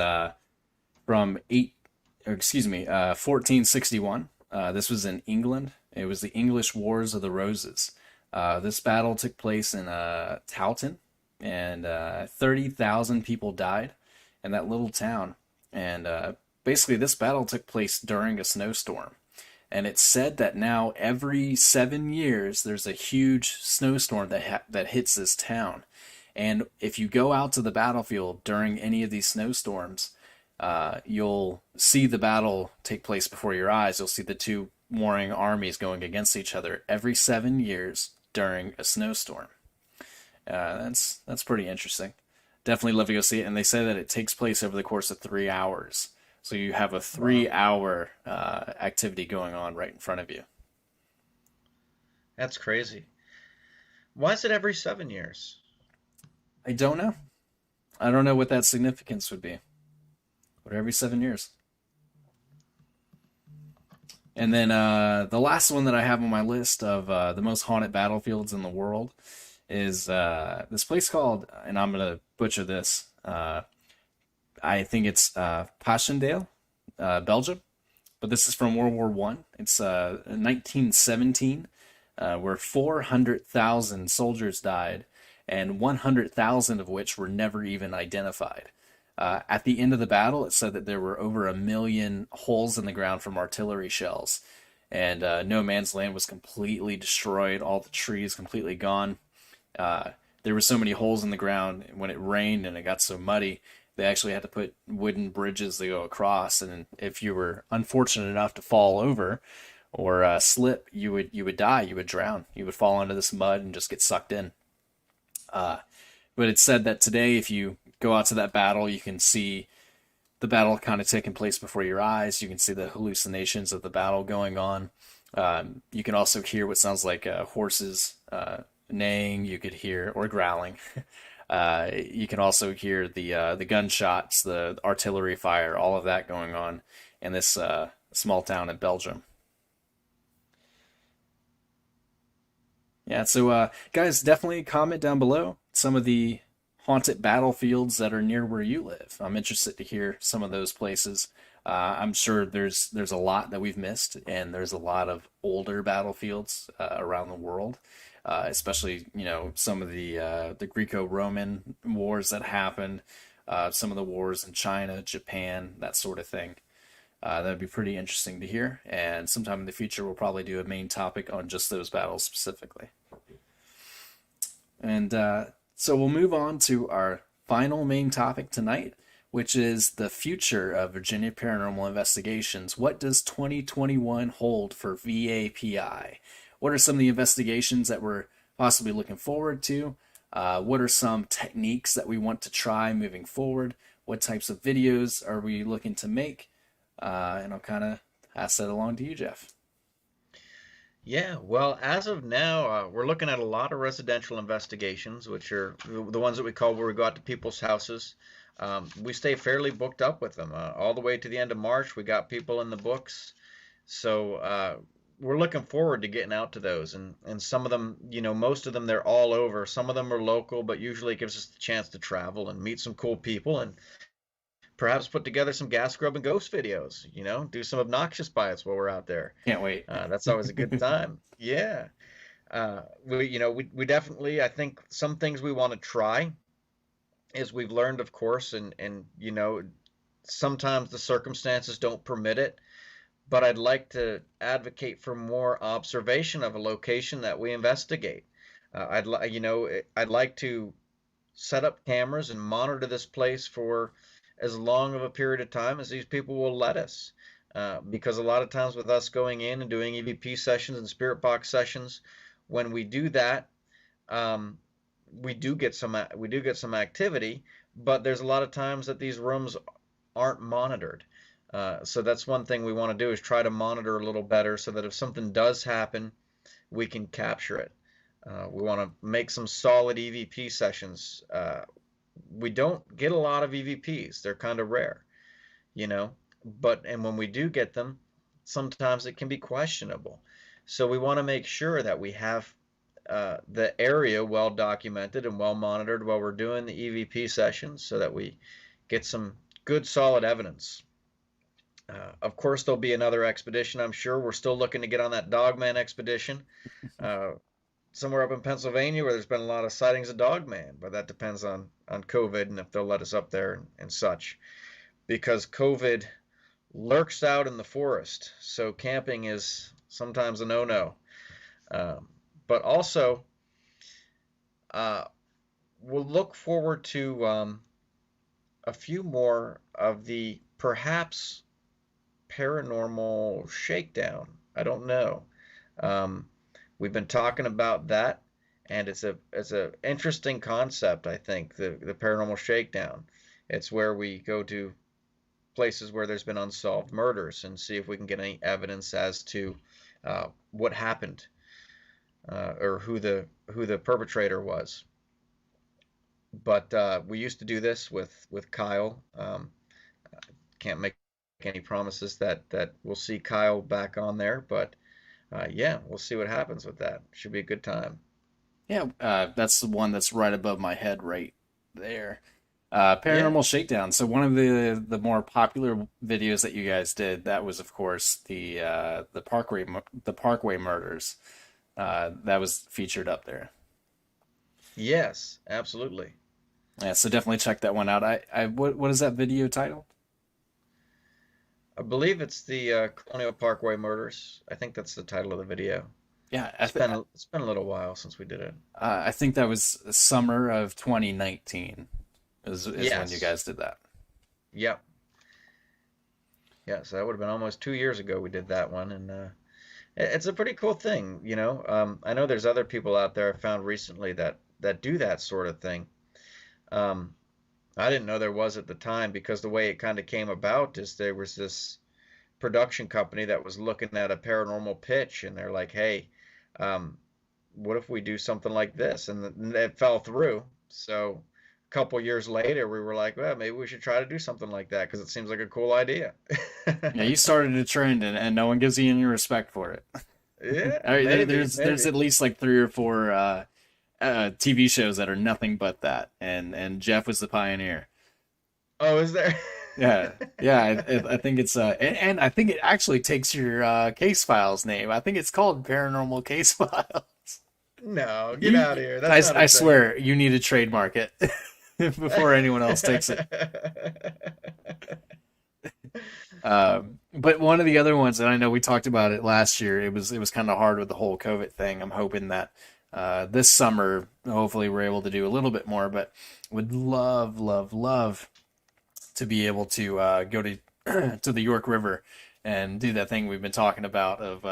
from 1461. This was in England. It was the English Wars of the Roses. This battle took place in Towton, and 30,000 people died in that little town. And basically, this battle took place during a snowstorm. And it's said that now every 7 years there's a huge snowstorm that hits this town. And if you go out to the battlefield during any of these snowstorms, you'll see the battle take place before your eyes. You'll see the two warring armies going against each other every 7 years during a snowstorm. That's pretty interesting. Definitely love to go see it. And they say that it takes place over the course of 3 hours. So you have a Wow, 3 hour activity going on right in front of you. that's crazy. Why is it every 7 years? I don't know. I don't know what that significance would be. But every 7 years. And then the last one that I have on my list of the most haunted battlefields in the world is this place called, and I'm going to butcher this, I think it's Passchendaele, Belgium. But this is from World War One. It's 1917, where 400,000 soldiers died, and 100,000 of which were never even identified. At the end of the battle, it said that there were over 1 million holes in the ground from artillery shells, and no man's land was completely destroyed. All the trees completely gone. There were so many holes in the ground when it rained and it got so muddy. They actually had to put wooden bridges to go across, and if you were unfortunate enough to fall over or slip, you would die. You would drown. You would fall into this mud and just get sucked in. Uh, but it's said that today, if you go out to that battle, you can see the battle kind of taking place before your eyes. You can see the hallucinations of the battle going on. You can also hear what sounds like horses neighing. You could hear or growling. You can also hear the gunshots, the artillery fire, all of that going on in this small town in Belgium. Yeah, so guys, definitely comment down below some of the haunted battlefields that are near where you live. I'm interested to hear some of those places. I'm sure there's a lot that we've missed, and there's a lot of older battlefields around the world, especially some of the Greco-Roman wars that happened, some of the wars in China, Japan, that sort of thing. That'd be pretty interesting to hear, and sometime in the future we'll probably do a main topic on just those battles specifically. And so we'll move on to our final main topic tonight, which is the future of Virginia Paranormal Investigations. What does 2021 hold for VAPI? What are some of the investigations that we're possibly looking forward to? What are some techniques that we want to try moving forward? What types of videos are we looking to make? And I'll kind of pass that along to you, Jeff. Yeah, well, as of now, we're looking at a lot of residential investigations, which are the ones that we call where we go out to people's houses. We stay fairly booked up with them all the way to the end of March. We got people in the books, so we're looking forward to getting out to those. And some of them, most of them, they're all over. Some of them are local, but usually it gives us the chance to travel and meet some cool people and perhaps put together some gas grub and ghost videos, do some obnoxious bites while we're out there. Can't wait. That's always a good time. Yeah. We definitely, I think some things we want to try is we've learned, of course, and sometimes the circumstances don't permit it, but I'd like to advocate for more observation of a location that we investigate. I'd like to set up cameras and monitor this place for as long of a period of time as these people will let us. Because a lot of times with us going in and doing EVP sessions and spirit box sessions, when we do that, we do get some activity, but there's a lot of times that these rooms aren't monitored. So that's one thing we want to do is try to monitor a little better so that if something does happen, we can capture it. We want to make some solid EVP sessions. We don't get a lot of EVPs. They're kind of rare, and when we do get them, sometimes it can be questionable. So we want to make sure that we have the area well documented and well monitored while we're doing the EVP sessions so that we get some good solid evidence. Of course, there'll be another expedition, I'm sure. We're still looking to get on that Dogman expedition uh, somewhere up in Pennsylvania where there's been a lot of sightings of Dogman, but that depends on COVID and if they'll let us up there and such. Because COVID lurks out in the forest, so camping is sometimes a no-no. Um, but also, uh, we'll look forward to a few more of the perhaps paranormal shakedown. I don't know. Um, we've been talking about that, and it's a interesting concept. I think the paranormal shakedown. It's where we go to places where there's been unsolved murders and see if we can get any evidence as to what happened or who the perpetrator was. But we used to do this with Kyle. Can't make any promises that we'll see Kyle back on there, but yeah, we'll see what happens with that. Should be a good time. Yeah, that's the one that's right above my head right there. Yeah. Paranormal Shakedown. So one of the more popular videos that you guys did, that was of course the Parkway murders. That was featured up there. Yes, absolutely. Yeah, so definitely check that one out. What is that video title? I believe it's the Colonial Parkway Murders. I think that's the title of the video. Yeah, It's been a little while since we did it. I think that was summer of 2019 is when you Yes. guys did that. Yep. Yeah, so that would have been almost 2 years ago we did that one, and it's a pretty cool thing, you know. I know there's other people out there I found recently that do that sort of thing. Um, I didn't know there was at the time because the way it kind of came about is there was this production company that was looking at a paranormal pitch, and they're like, "Hey, um, what if we do something like this?" And it fell through. So a couple years later, we were like, "Well, maybe we should try to do something like that because it seems like a cool idea." Yeah, you started a trend, and no one gives you any respect for it. Yeah, All right, maybe, there's maybe. at least like three or four TV shows that are nothing but that, and Jeff was the pioneer. Oh, is there? Yeah, yeah, I think it's and I think it actually takes your case files name. I think it's called Paranormal Case Files. No, get You, out of here. That's not a I thing. swear, you need to trademark it before anyone else takes it. But one of the other ones, and I know we talked about it last year. It was kind of hard with the whole COVID thing. I'm hoping that this summer, hopefully, we're able to do a little bit more. But would love, love, love to be able to go to to the York River and do that thing we've been talking about of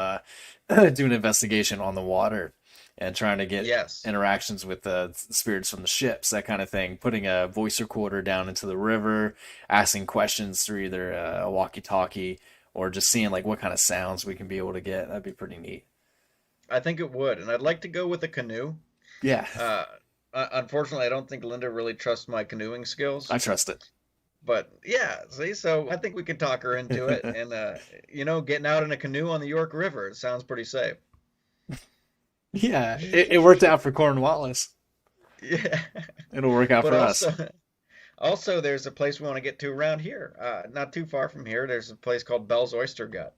doing an investigation on the water and trying to get Yes. interactions with the spirits from the ships, that kind of thing. Putting a voice recorder down into the river, asking questions through either a walkie-talkie or just seeing like what kind of sounds we can be able to get. That'd be pretty neat. I think it would, and I'd like to go with a canoe. Yeah, Uh, Unfortunately, I don't think Linda really trusts my canoeing skills. I trust it. But yeah, see, so I think we can talk her into it, and getting out in a canoe on the York River, it sounds pretty safe. Yeah, it worked out for Cornwallis. Yeah. It'll work out But for us. also, there's a place we want to get to around here, not too far from here. There's a place called Bell's Oyster Gut,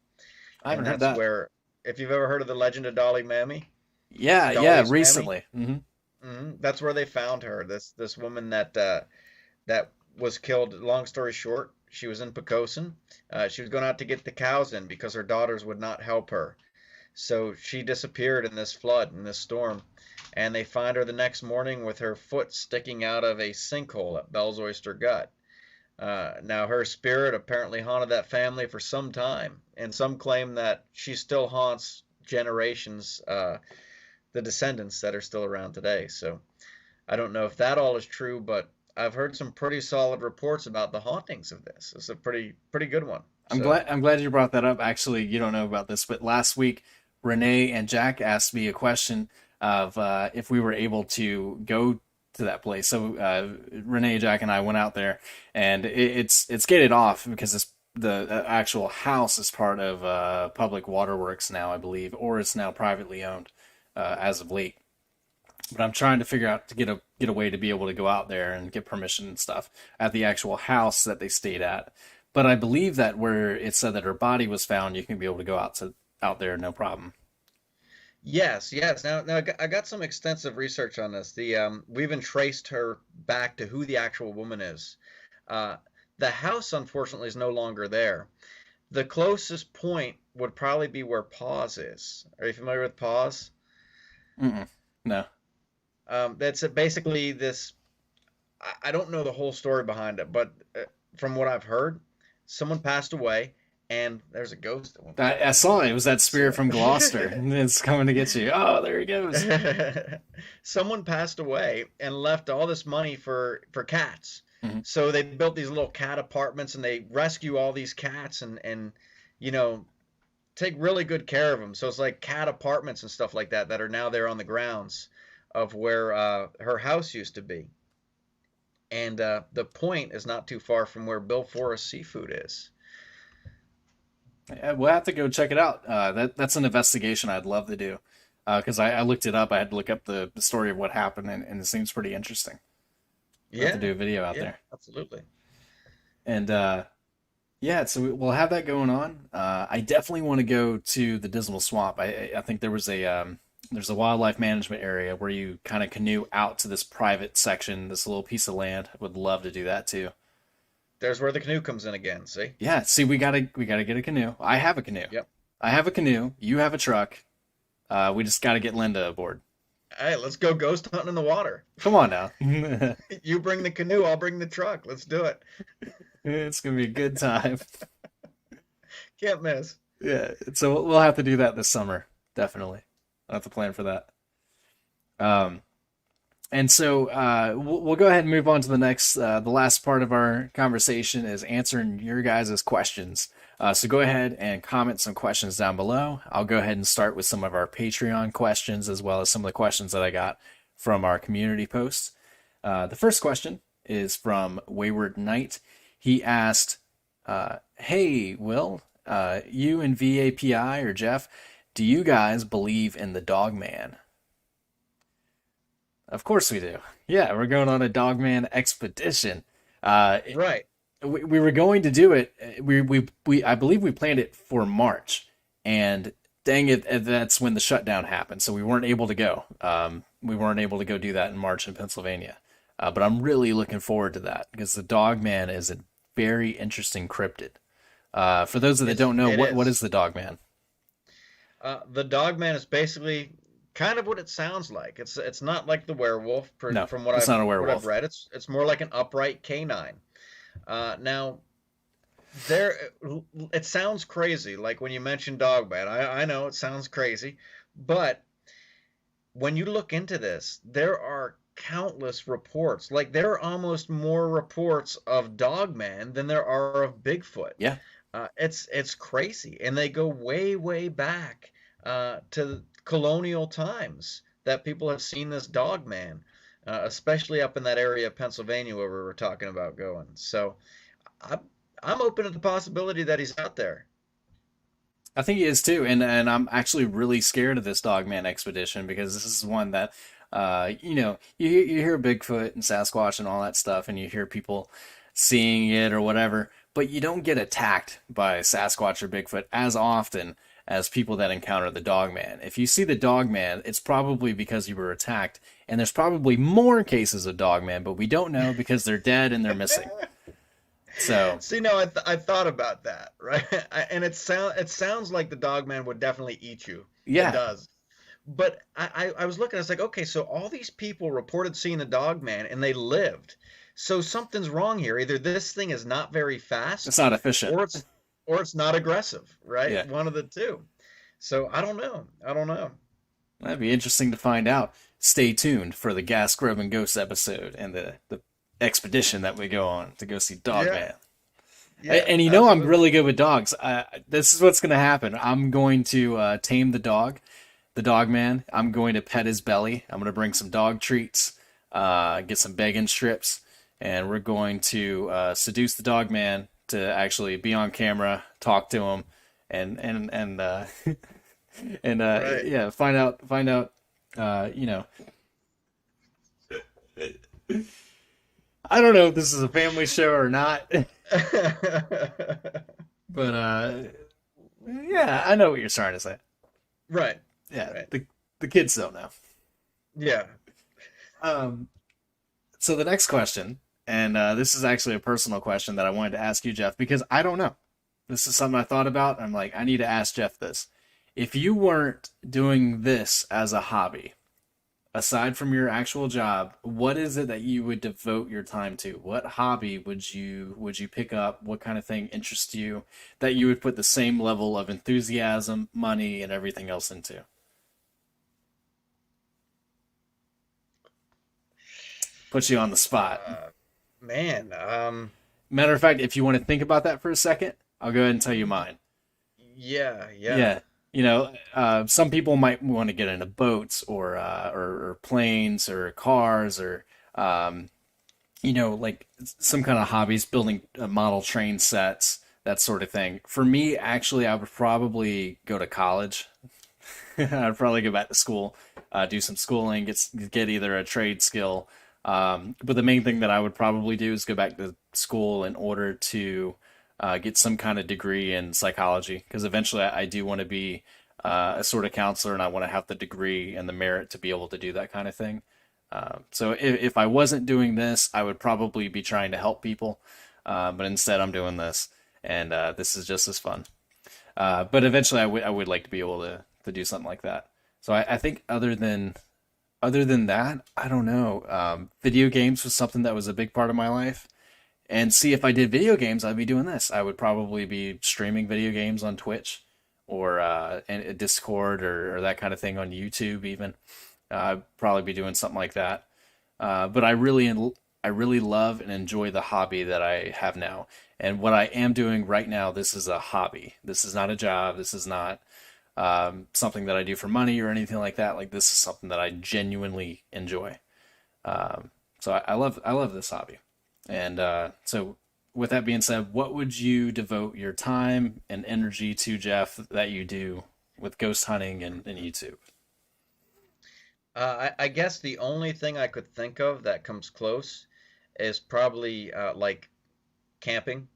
I and haven't heard that's that. where, if you've ever heard of the legend of Dolly Mammy, Yeah, yeah, Dolly's Mammy, recently. that's where they found her. This woman that was killed. Long story short, she was in Pocosin. She was going out to get the cows in because her daughters would not help her. So she disappeared in this flood, in this storm, and they find her the next morning with her foot sticking out of a sinkhole at Bell's Oyster Gut. Now, her spirit apparently haunted that family for some time, and some claim that she still haunts generations, the descendants that are still around today. So I don't know if that all is true, but I've heard some pretty solid reports about the hauntings of this. It's a pretty good one. So I'm glad you brought that up. Actually, you don't know about this, but last week Renee and Jack asked me a question of if we were able to go to that place. So Renee, Jack, and I went out there, and it's gated off because the actual house is part of public waterworks now, I believe, or it's now privately owned as of late. But I'm trying to figure out to get a way to be able to go out there and get permission and stuff at the actual house that they stayed at. But I believe that where it said that her body was found, you can be able to go out there, no problem. Yes, yes. Now I got some extensive research on this. We even traced her back to who the actual woman is. Uh, the house, unfortunately, is no longer there. The closest point would probably be where Paws is. Are you familiar with Paws? Mm-mm. No. That's basically this. I don't know the whole story behind it, but from what I've heard, someone passed away, and there's a ghost that went by. I saw it. It was that spirit So, from Gloucester. It's coming to get you. Oh, there he goes. someone passed away and left all this money for cats. Mhm. So they built these little cat apartments, and they rescue all these cats and you know take really good care of them. So it's like cat apartments and stuff like that that are now there on the grounds of where her house used to be. And the point is not too far from where Bill Forrest Seafood is. Yeah, we'll have to go check it out. That's an investigation I'd love to do. Because I looked it up. I had to look up the story of what happened, and it seems pretty interesting. We'll have to Yeah, do a video out yeah, there. absolutely. And yeah, so we'll have that going on. I definitely want to go to the Dismal Swamp. I think there's a wildlife management area where you kind of canoe out to this private section, this little piece of land. I would love to do that too. There's where the canoe comes in again. See? Yeah, see, we gotta get a canoe. I have a canoe. Yep. I have a canoe. You have a truck. We just got to get Linda aboard. Hey, let's go ghost hunting in the water. Come on now. You bring the canoe, I'll bring the truck. Let's do it. It's gonna be a good time. Can't miss. Yeah, so we'll have to do that this summer. Definitely, I'll have to plan for that. Um, and so we'll go ahead and move on to the next, the last part of our conversation is answering your guys' questions. So go ahead and comment some questions down below. I'll go ahead and start with some of our Patreon questions as well as some of the questions that I got from our community posts. The first question is from Wayward Knight. He asked, "Hey, Will, you and VAPI or Jeff, do you guys believe in the Dog Man?" Of course we do. Yeah, we're going on a Dogman expedition. Right. We were going to do it. I believe we planned it for March, and dang it, that's when the shutdown happened. So we weren't able to go. We weren't able to go do that in March in Pennsylvania. But I'm really looking forward to that because the Dogman is a very interesting cryptid. For those that don't know, what is the Dogman? The Dogman is basically kind of what it sounds like. It's not like the werewolf, No, from it's not a what I've werewolf. read. It's more like an upright canine. Now there, it sounds crazy. Like when you mention Dogman, I know it sounds crazy, but when you look into this, there are countless reports. Like there are almost more reports of Dogman than there are of Bigfoot. Yeah. It's crazy, and they go way back to colonial times that people have seen this dog man, especially up in that area of Pennsylvania where we were talking about going. So I'm I'm open to the possibility that he's out there. I think he is too, and I'm actually really scared of this Dogman expedition because this is one that, you hear Bigfoot and Sasquatch and all that stuff, and you hear people seeing it or whatever, but you don't get attacked by Sasquatch or Bigfoot as often as people that encounter the Dogman. If you see the Dogman, it's probably because you were attacked, and there's probably more cases of Dogman, but we don't know because they're dead and they're missing. So See, no, I thought about that, right? And it sounds like the Dogman would definitely eat you. It yeah, does. But I was looking, I was like, okay, so all these people reported seeing the Dogman and they lived. So something's wrong here. Either this thing is not very it's fast not efficient. or it's not aggressive, Yeah, right? One of the two. So I don't know. I don't know. that'd be interesting to find out. Stay tuned for the Gas Grub and Ghost episode and the expedition that we go on to go see Yeah. Dogman. Yeah, And I'm absolutely. really good with dogs. This is what's going to happen. I'm going to tame the dog man. I'm going to pet his belly. I'm going to bring some dog treats, get some bacon strips, and we're going to seduce the dog man to actually be on camera, talk to him, and and Right. yeah, find out. You know, I don't know if this is a family show or not. But yeah, I know what you're trying to say. Right. Yeah, Right. the kids don't know. Yeah. Um, so the next question, and this is actually a personal question that I wanted to ask you, Jeff, because I don't know. This is something I thought about. I'm like, I need to ask Jeff this. If you weren't doing this as a hobby, aside from your actual job, what is it that you would devote your time to? What hobby would you pick up? What kind of thing interests you that you would put the same level of enthusiasm, money, and everything else into? Put you on the spot. Uh, man. Matter of fact, if you want to think about that for a second, I'll go ahead and tell you mine. Yeah. Yeah. Yeah, some people might want to get into boats or planes or cars or um, like some kind of hobbies, building model train sets, that sort of thing. For me, actually, I would probably go to college. I'd probably go back to school, do some schooling, get either a trade skill. But the main thing that I would probably do is go back to school in order to get some kind of degree in psychology, because eventually I do want to be a sort of counselor, and I want to have the degree and the merit to be able to do that kind of thing. So if I wasn't doing this, I would probably be trying to help people, but instead I'm doing this, and this is just as fun. But eventually, I would like to be able to do something like that. So I think other than that, I don't know. Video games was something that was a big part of my life. And see, if I did video games, I'd be doing this. I would probably be streaming video games on Twitch or and Discord or that kind of thing on YouTube even. I'd probably be doing something like that. But I really love and enjoy the hobby that I have now. And what I am doing right now, this is a hobby. This is not a job. This is not something that I do for money or anything like that. Like, this is something that I genuinely enjoy. So I love this hobby. And so, with that being said, what would you devote your time and energy to, Jeff, that you do with ghost hunting and YouTube? I guess the only thing I could think of that comes close is probably like camping.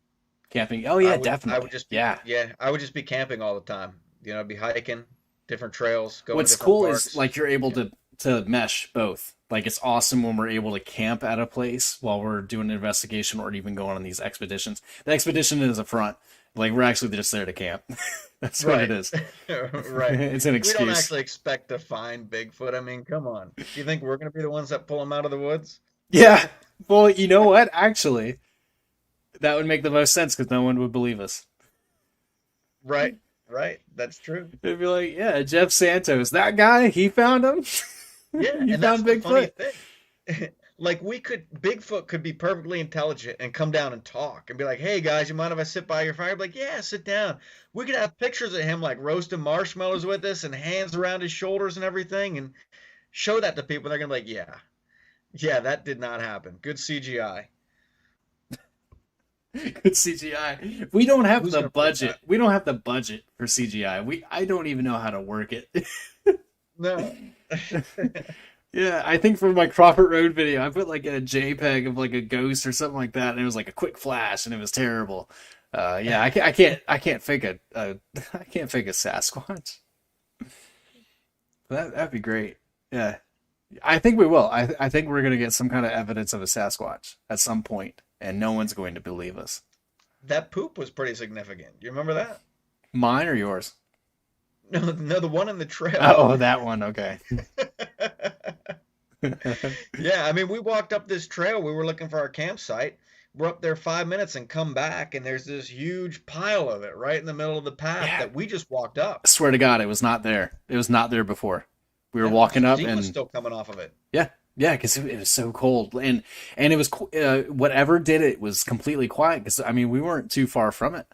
Camping? Oh I yeah, would I definitely. would just be Yeah. yeah, I would just be camping all the time. I'd be hiking different trails, going to What's different cool is parks. like you're able Yeah. to mesh both. Like, it's awesome when we're able to camp at a place while we're doing an investigation or even going on these expeditions. The expedition is a front. Like, we're actually just there to camp. That's what it Right. is. Right. It's an We don't excuse. actually expect to find Bigfoot. I mean, come on. You think we're going to be the ones that pull him out of the woods? Yeah. Well, you know what? Actually, that would make the most sense because no one would believe us. Right. Right. That's true. They'd be like, "Yeah, Jeff Santos, that guy, he found him. Yeah, He and that's found the funny Bigfoot." thing. Like Bigfoot could be perfectly intelligent and come down and talk and be like, "Hey guys, you mind if I sit by your fire?" Be like, "Yeah, sit down." We could have pictures of him like roasting marshmallows with us and hands around his shoulders and everything, and show that to people. They're gonna be like, "Yeah, yeah, that did not happen. Good CGI." Good CGI. We don't have Who's the gonna believe budget. that? We don't have the budget for CGI. I don't even know how to work it. No. Yeah, I think for my Crawford Road video, I put like a JPEG of like a ghost or something like that, and it was like a quick flash, and it was terrible. Yeah, I can't fake I can't fake a Sasquatch. That'd be great. Yeah, I think we will. I think we're gonna get some kind of evidence of a Sasquatch at some point, and no one's going to believe us. That poop was pretty significant. You remember that? Mine or yours? No, no, the one in the trail. Oh, that one. Okay. Yeah, I mean, we walked up this trail. We were looking for our campsite. We're up there 5 minutes and come back, and there's this huge pile of it right in the middle of the path Yeah, that we just walked up. I swear to God, it was not there. It was not there before. We were Yeah, walking up, steam was and still coming off of it. yeah, yeah, because it was so cold, and it was whatever did it was completely quiet. Because I mean, we weren't too far from it.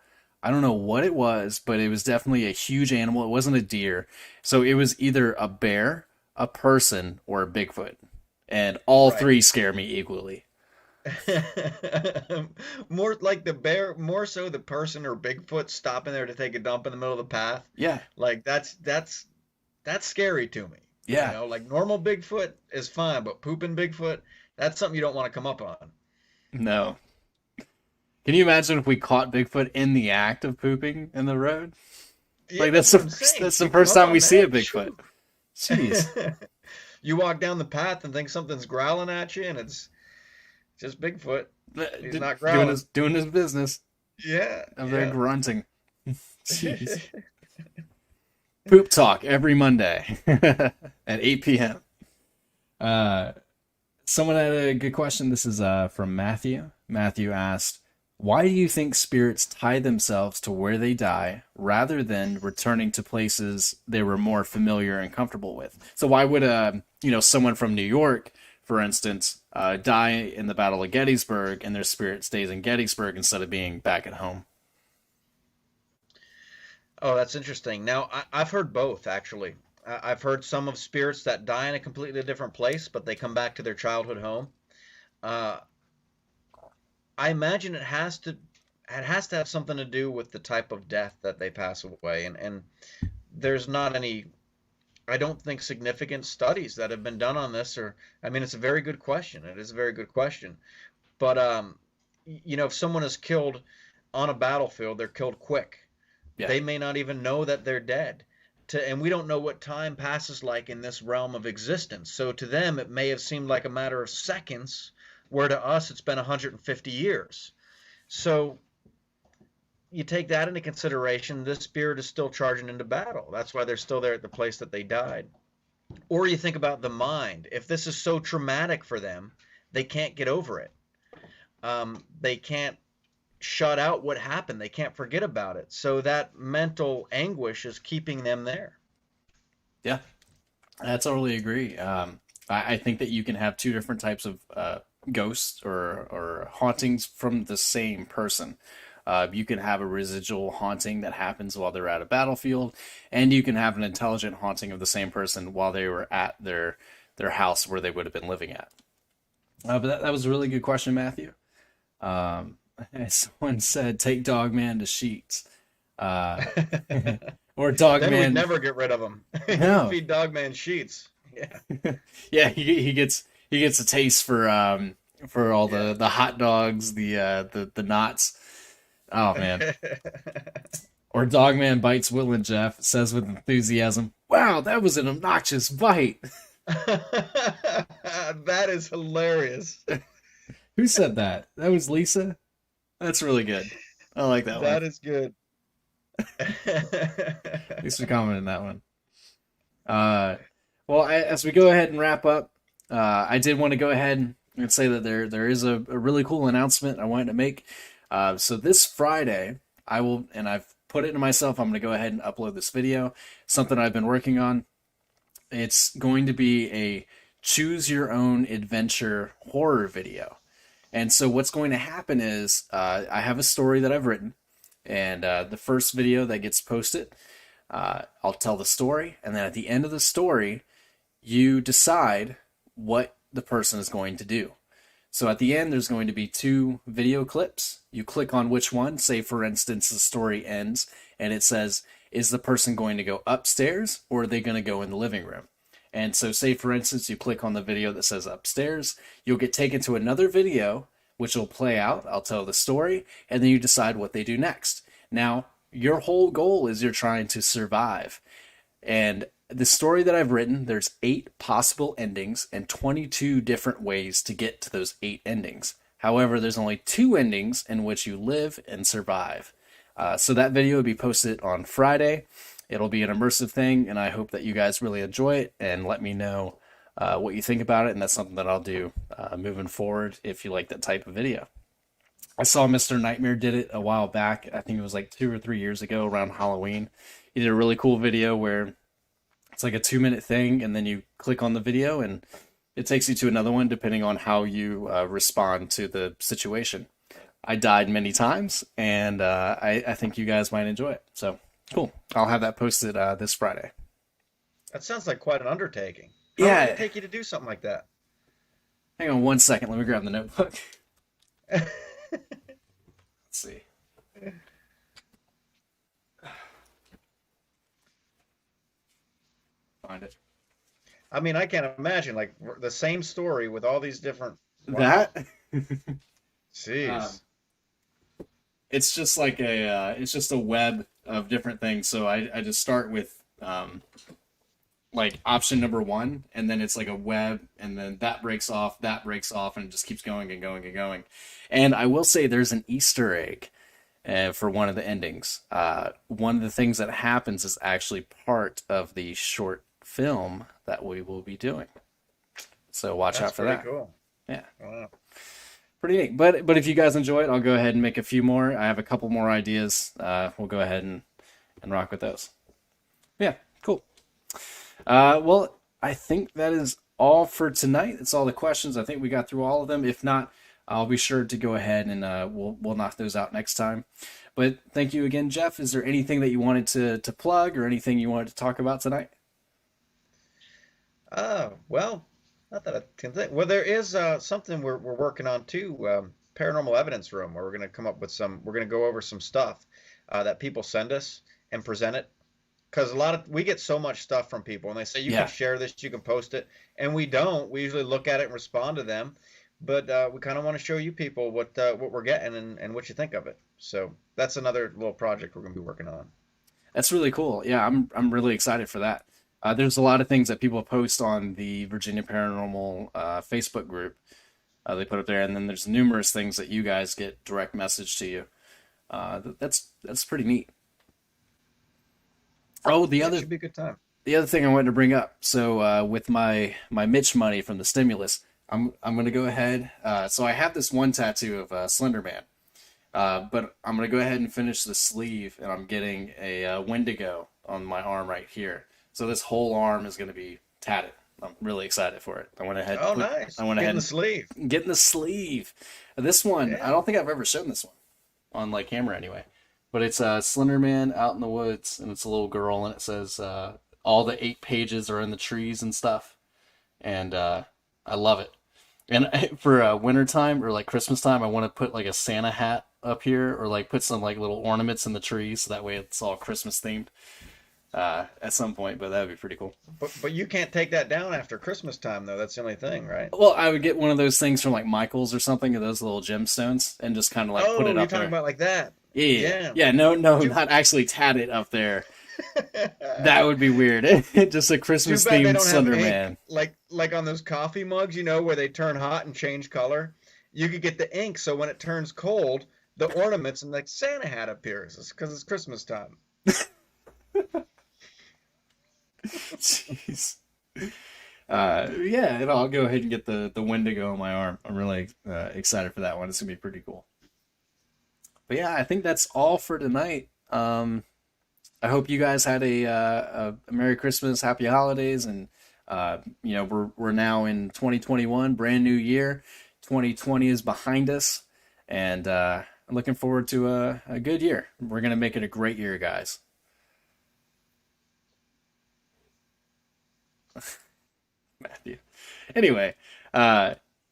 I don't know what it was, but it was definitely a huge animal. It wasn't a deer, so it was either a bear, a person, or a Bigfoot, and all Right. three scare me equally. More like the bear, more so the person or Bigfoot stopping there to take a dump in the middle of the path. Yeah, Like that's scary to me. yeah, Like normal Bigfoot is fine, but pooping Bigfoot, that's something you don't want to come up on. no. Can you imagine if we caught Bigfoot in the act of pooping in the road? Yeah, Like that's what I'm saying. that's the Pick him first up time we on see a that. Bigfoot. Shoo. Jeez. You walk down the path and think something's growling at you, and it's just Bigfoot. He's not growling. Doing his business Yeah, of their yeah. grunting. Jeez. Poop talk every Monday at 8 p.m. Uh, Someone had a good question. This is from Matthew. Matthew asked, "Why do you think spirits tie themselves to where they die rather than returning to places they were more familiar and comfortable with?" So why would someone from New York, for instance, die in the Battle of Gettysburg and their spirit stays in Gettysburg instead of being back at home? Oh, that's interesting. Now, I've heard both, actually. I've heard some of spirits that die in a completely different place, but they come back to their childhood home. Uh, I imagine it has to have something to do with the type of death that they pass away, and there's not any, I don't think, significant studies that have been done on this. Or, I mean, it's a very good question. It is a very good question. But if someone is killed on a battlefield, they're killed quick. Yeah, They may not even know that they're dead. And we don't know what time passes like in this realm of existence. So to them, it may have seemed like a matter of seconds, where to us it's been 150 years. So you take that into consideration, this spirit is still charging into battle. That's why they're still there at the place that they died. Or you think about the mind. If this is so traumatic for them, they can't get over it. They can't shut out what happened. They can't forget about it. So that mental anguish is keeping them there. yeah, I totally agree. I think that you can have two different types of ghosts or hauntings from the same person. You can have a residual haunting that happens while they're at a battlefield, and you can have an intelligent haunting of the same person while they were at their house where they would have been living at. But that was a really good question, Matthew. Um, Someone said, "Take Dogman to Sheets," uh, or Then we'd Dogman. never get rid of them. No, Feed Dogman sheets. Yeah, yeah, he gets a taste for all yeah. the hot dogs, the knots. Oh man. Or Dogman bites Will and Jeff, says with enthusiasm, "Wow, that was an obnoxious bite." That is hilarious. Who said that? That was Lisa. That's really good. I like that one. That is good. Thanks for commenting that one. Uh, well, as we go ahead and wrap up, I did want to go ahead and say that there is a really cool announcement I wanted to make. So this Friday, I will, and I've put it to myself, I'm going to go ahead and upload this video, something I've been working on. It's going to be a choose your own adventure horror video. And so what's going to happen is I have a story that I've written, and the first video that gets posted, I'll tell the story, and then at the end of the story, you decide what the person is going to do. So at the end, there's going to be two video clips. You click on which one. Say, for instance, the story ends and it says, is the person going to go upstairs or are they going to go in the living room? And so, say, for instance, you click on the video that says upstairs, you'll get taken to another video, which will play out. I'll tell the story, and then you decide what they do next. Now, your whole goal is you're trying to survive. And the story that I've written, there's 8 possible endings and 22 different ways to get to those 8 endings. However, there's only 2 endings in which you live and survive. So that video will be posted on Friday. It'll be an immersive thing, and I hope that you guys really enjoy it and let me know what you think about it. And that's something that I'll do moving forward if you like that type of video. I saw Mr. Nightmare did it a while back. I think it was like 2 or 3 years ago around Halloween. He did a really cool video where it's like a 2-minute thing, and then you click on the video, and it takes you to another one depending on how you respond to the situation. I died many times, and I think you guys might enjoy it. So, cool. I'll have that posted this Friday. That sounds like quite an undertaking. How long did it Yeah, take you to do something like that? hang on one second. Let me grab the notebook. Let's see. Find it. I mean, I can't imagine like the same story with all these different. Wow. That? Um, Jeez. it's just like it's just a web of different things. So I just start with like option number one, and then it's like a web, and then that breaks off, and it just keeps going and going and going. And I will say there's an Easter egg for one of the endings. One of the things that happens is actually part of the short film that we will be doing. So watch That's out for pretty that. cool. Yeah, Wow. pretty neat. But if you guys enjoy it, I'll go ahead and make a few more. I have a couple more ideas. We'll go ahead and rock with those. Yeah, cool. Well, I think that is all for tonight. It's all the questions. I think we got through all of them. If not, I'll be sure to go ahead and we'll knock those out next time. But thank you again, Jeff. Is there anything that you wanted to plug or anything you wanted to talk about tonight? Well, not that I can think. Well, there is something we're working on too, paranormal evidence room, where we're going to come up with some. We're going to go over some stuff that people send us and present it. Because we get so much stuff from people, and they say you can Yeah, share this, you can post it, and we don't. We usually look at it and respond to them, but we kind of want to show you people what we're getting and what you think of it. So that's another little project we're going to be working on. that's really cool. Yeah, I'm really excited for that. There's a lot of things that people post on the Virginia Paranormal Facebook group. They put up there, and then there's numerous things that you guys get direct message to you. That's pretty neat. Oh, Yeah, it should be a good time. the other thing I wanted to bring up. So with my Mitch money from the stimulus, I'm gonna go ahead. So I have this one tattoo of Slender Man, but I'm gonna go ahead and finish the sleeve, and I'm getting a Wendigo on my arm right here. So this whole arm is gonna be tatted. I'm really excited for it. Oh, nice. I went Getting ahead the and sleeve. getting the sleeve. This one, I Yeah. don't think I've ever shown this one on like camera anyway. But it's a Slender Man out in the woods, and it's a little girl, and it says all the 8 pages are in the trees and stuff, and I love it. And for winter time or like Christmas time, I want to put like a Santa hat up here, or like put some like little ornaments in the trees, so that way it's all Christmas themed at some point. But that would be pretty cool. But you can't take that down after Christmas time though. That's the only thing, right? Well, I would get one of those things from like Michael's or something, of those little gemstones, and just kind of like put Oh, it you're up talking there. about like that. Yeah, yeah, yeah. Yeah. Yeah, no, no, Too, not actually tat it up there. That would be weird. Just a too Christmas bad they themed don't have Slender ink Man. like on those coffee mugs, where they turn hot and change color. You could get the ink so when it turns cold, the ornaments and like Santa hat appears because it's Christmas time. Jeez. Yeah, and I'll go ahead and get the Wendigo on my arm. I'm really excited for that one. It's gonna be pretty cool. But yeah, I think that's all for tonight. I hope you guys had a Merry Christmas, Happy Holidays, and we're now in 2021, brand new year. 2020 is behind us, and I'm looking forward to a good year. We're gonna make it a great year, guys. Matthew. Anyway,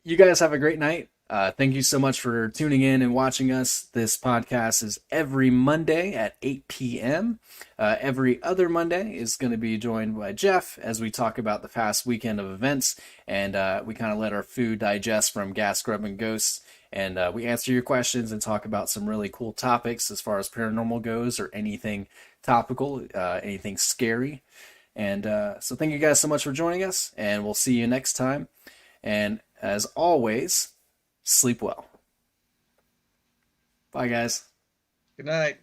you guys have a great night. Thank you so much for tuning in and watching us. This podcast is every Monday at 8 p.m. Every other Monday is going to be joined by Jeff as we talk about the past weekend of events, and we kind of let our food digest from Gas Grub and Ghosts, and we answer your questions and talk about some really cool topics as far as paranormal goes, or anything topical, anything scary. And so thank you guys so much for joining us, and we'll see you next time. And as always, sleep well. Bye, guys. Good night.